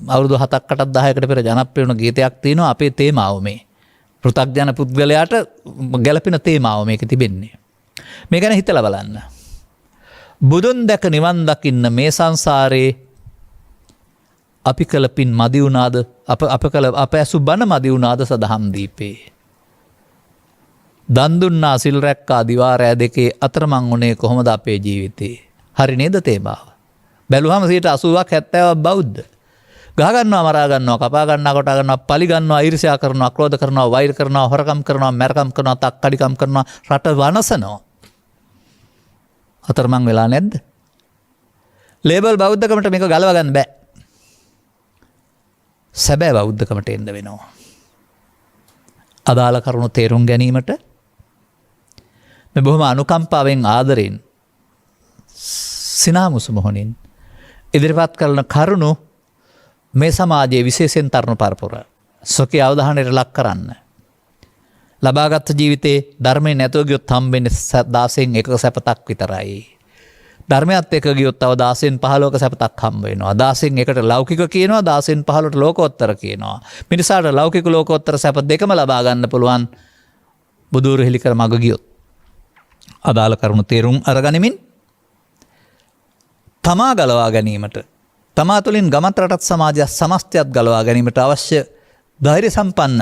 අවුරුදු 7ක් 8ක් 10කට පෙර ජනප්‍රිය වුණ ගීතයක් තියෙනවා අපේ තේමාව මේ. පෘථග්ජන පුද්ගලයාට ගැළපෙන තේමාව මේක තිබෙන්නේ. මේ ගැන හිතලා බලන්න. බුදුන් දැක නිවන් දකින්න මේ සංසාරේ අපි කළ පින් මදි වුණාද? අප ඇසු බණ මදි වුණාද සදහම් දීපේ? දන් දුන්නා සිල් රැක්කා දිවා රෑ දෙකේ අතරමං උනේ කොහොමද අපේ ජීවිතේ? හරි නේද තේමාව? බැලුවම 80ක් 70ක් බෞද්ධ. ගහ ගන්නවා, මරා ගන්නවා, කපා ගන්නවා, කොටා ගන්නවා, පලි ගන්නවා, ඊර්ෂ්‍යා කරනවා, ක්‍රෝධ කරනවා, වෛර කරනවා, හොරකම් කරනවා, මැරකම් කරනවා, තක්කඩිකම් කරනවා, රට වනසනවා. අතරමං වෙලා නැද්ද? ලේබල් බෞද්ධකමට මේක ගලව ගන්න බෑ. සැබෑ බෞද්ධකමට එන්න වෙනවා. අදාළ කරුණු තේරුම් ගැනීමට මේ බොහොම අනුකම්පාවෙන් ආදරෙන් සිනාමුසු මොහොනින් ඉදිරිපත් කරන කරුණු මේ සමාජයේ විශේෂයෙන් තරුණ පරපුර සොකී අවධානයට ලක් කරන්න. ලබාගත් ජීවිතේ ධර්මයෙන් නැතුව ගියොත් හම්බෙන්නේ 16න් එකක සැපතක් විතරයි. ධර්මයත් එක්ක ගියොත් තව 16න් 15ක සැපතක් හම්බ වෙනවා. 16න් එකට ලෞකික කියනවා, 16න් 15ට ලෝකෝත්තර කියනවා. මිනිසාට ලෞකික ලෝකෝත්තර සැප දෙකම ලබා ගන්න පුළුවන් බුදුරු හෙලි කර මග ගියොත්. අදාළ කරුණු තේරුම් අරගනිමින් තමා ගලවා ගැනීමට, තමා තුළින් ගමත් රටත් සමාජයක් සමස්තයක් ගලවා ගැනීමට අවශ්‍ය ධෛර්ය සම්පන්න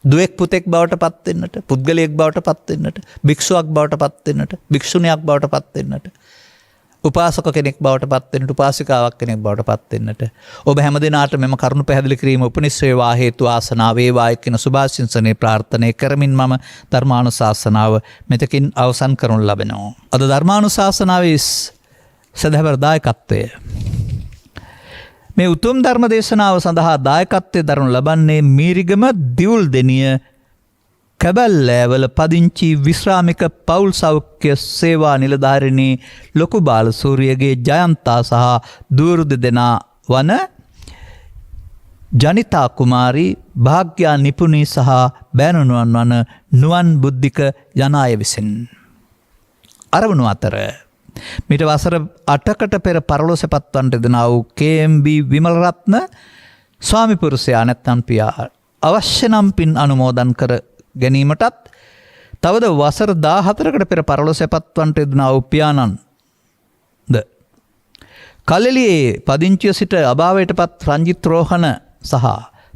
දුවෙක් පුතෙක් බවට පත් වෙන්නට, පුද්ගලයෙක් බවට පත් වෙන්නට, භික්ෂුවක් බවට පත් වෙන්නට, භික්ෂුණියක් බවට පත් වෙන්නට, උපාසක කෙනෙක් බවට පත් වෙන්නට, උපාසිකාවක් කෙනෙක් බවට පත් වෙන්නට ඔබ හැමදෙනාට මෙම කරුණු පැහැදිලි කිරීම උපනිශ්‍රේවා හේතු ආසනාව වේවා කියන සුභාශිංසනයේ ප්‍රාර්ථනා කරමින් මම ධර්මානුශාසනාව මෙතකින් අවසන් කරනු ලබනවා. අද ධර්මානුශාසනාවේ සදහවර දායකත්වය මේ උතුම් ධර්ම දේශනාව සඳහා දායකත්වයේ දරනු ලබන්නේ මීරිගම දිවුල් දෙනිය කැබැල්ලෑවල පදිංචි විශ්‍රාමික පවුල් සෞඛ්‍ය සේවා නිලධාරිණී ලොකු බාලසූරියගේ ජයන්තා සහ දූරු දෙදෙනා වන ජනිතා කුමාරි, භාග්‍යා නිපුණී සහ බෑනුනුවන් වන නුවන් බුද්ධික යන අය විසින් අරවනු අතර මිට වසර 8කට පෙර පරලොව සැපත්වන්නට දෙනා වූ KMB විමලරත්න ස්වාමි පුරුෂයා නැත්නම් පියා අවශ්‍ය නම් පින් අනුමෝදන් කර ගැනීමටත් තවද වසර 14කට පෙර පරලොව සැපත්වන්නට දෙනා වූ පියාණන්ද කලෙලියේ පදිංචිව සිට අභාවයටපත් රංජිත් රෝහණ සහ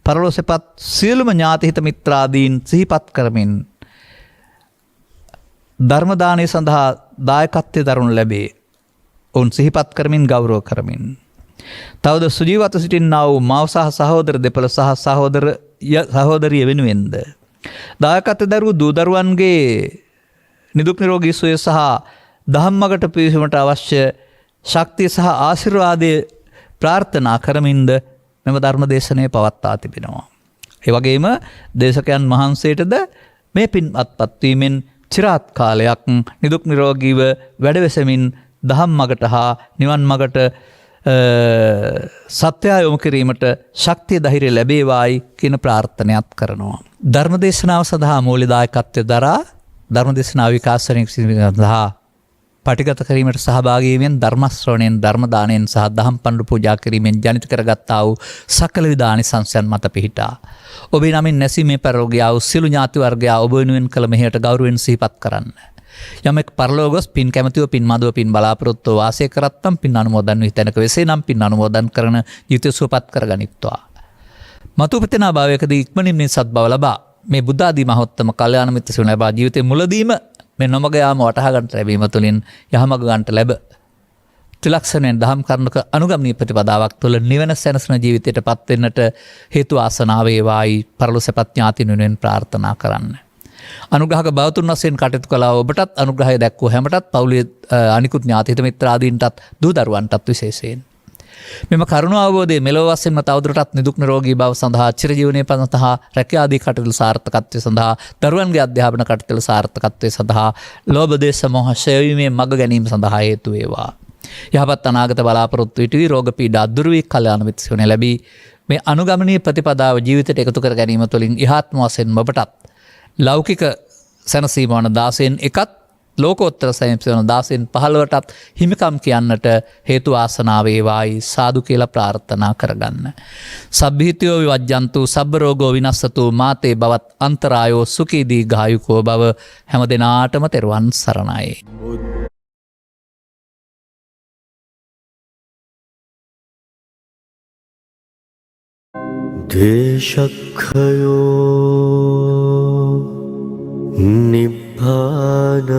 පරලොව සැපත් සියලුම ඥාතිහිත මිත්‍රාදීන් සිහිපත් කරමින් ධර්ම දානය සඳහා දායකත්වයේ දරනු ලැබේ. ඔවුන් සිහිපත් කරමින් ගෞරව කරමින්. තවද සුජීවත්ව සිටින්නා වූ මව සහ සහෝදර දෙපළ සහ සහෝදරිය වෙනුවෙන්ද දායකත්වයේ දරූ දූ දරුවන්ගේ නිදුක් නිරෝගී සුවය සහ ධම්මකට පිවිසීමට අවශ්‍ය ශක්තිය සහ ආශිර්වාදය ප්‍රාර්ථනා කරමින්ද මෙම ධර්ම දේශනය පවත්වා තිබෙනවා. ඒ වගේම දේශකයන් වහන්සේටද මේ පින් අත්පත් වීමෙන් චිරාත් කාලයක් නිදුක් නිරෝගීව වැඩවෙසමින් දහම් මගට හා නිවන් මගට සත්‍යය යොමු කිරීමට ශක්තිය ධෛර්යය ලැබේවායි කියන ප්‍රාර්ථනයක් කරනවා. ධර්මදේශනාව සඳහා මූලිකදායකත්වය දරා ධර්මදේශනාව විකාශනය සඳහා පටිගත කිරීමට සහභාගී වීමෙන් ධර්ම ශ්‍රවණයෙන් ධර්ම දානයෙන් සහ දහම් පඬු පූජා කිරීමෙන් ජනිත කරගත්තා වූ සකල විධ ආනිසංසයන් මත පිහිටා ඔබේ නමින් නැසීමේ පරිලෝකියා වූ සිළු ඥාති වර්ගයා ඔබ වෙනුවෙන් කළ මෙහෙයට ගෞරවයෙන් සිහිපත් කරන්න. යමෙක් පරලෝක ගොස් පින් කැමැතිව පින් මදුව පින් බලාපොරොත්තු වාසය කරත්තම් පින් අනුමෝදන් වී තැනක වෙසේ නම් පින් අනුමෝදන් කරන ජීවිතය සුවපත් කරගනිත්වා. මතු පිතනා භාවයකදී ඉක්මනින් මේ සත්බව ලබා මේ බුද්ධ ආදී මහෝත්තම කල්යාණ මිත්‍ර සුවඳ ලබා ජීවිතේ මුලදීම මේ නොමග යාම වටහා ගන්නට ලැබීම තුළින් යහමග ගන්නට ලැබ ත්‍රිලක්ෂණයෙන් දහම් කරුණක අනුගමනීය ප්‍රතිපදාවක් තුළ නිවන සැනසෙන ජීවිතයට පත් වෙන්නට හේතු ආසනාව වේවායි පරලොවසපත් ඥාතින් වෙනුවෙන් ප්‍රාර්ථනා කරන්න. අනුග්‍රහක බවතුන් වශයෙන් කටයුතු කළා ඔබටත් අනුග්‍රහය දැක්වූ හැමටත් පවුලේ අනිකුත් ඥාති හිත මිත්‍රාදීන්ටත් දූ දරුවන්ටත් විශේෂයෙන් මෙම කරුණ අවබෝධය මෙලොව වශයෙන්ම තවදුරටත් නිදුක් නිරෝගී බව සඳහා චිරජීවනයේ සඳහා රැකියා ආදී කටයුතු සාර්ථකත්වය සඳහා දරුවන්ගේ අධ්‍යාපන කටයුතු සාර්ථකත්වය සඳහා ලෝභ දේශ මොහ ඡය වීමේ මඟ ගැනීම සඳහා හේතු වේවා. යහපත් අනාගත බලාපොරොත්තු ඉටුවී රෝග පීඩා දුරු වී කල්යාණ මිත්‍ර සුවඳ ලැබී මේ අනුගමනීය ප්‍රතිපදාව ජීවිතයට එකතු කර ගැනීම තුළින් ඉහාත්ම වශයෙන් ඔබටත් ලෞකික සැනසීම වන 16න් එකත් ලෝකෝත්තර සැනසීම වන 16න් 15ටත් හිමිකම් කියන්නට හේතු ආසනාව වේවායි සාදු කියලා ප්‍රාර්ථනා කරගන්න. සබ්බීතියෝ විවජ්ජන්තු සබ්බ රෝගෝ විනස්සතු මාතේ බවත් අන්තරායෝ සුඛී දීඝායුකෝ භව හැම දිනාටම තෙරුවන් සරණයි. දේශක්ඛයෝ නිබ්බානං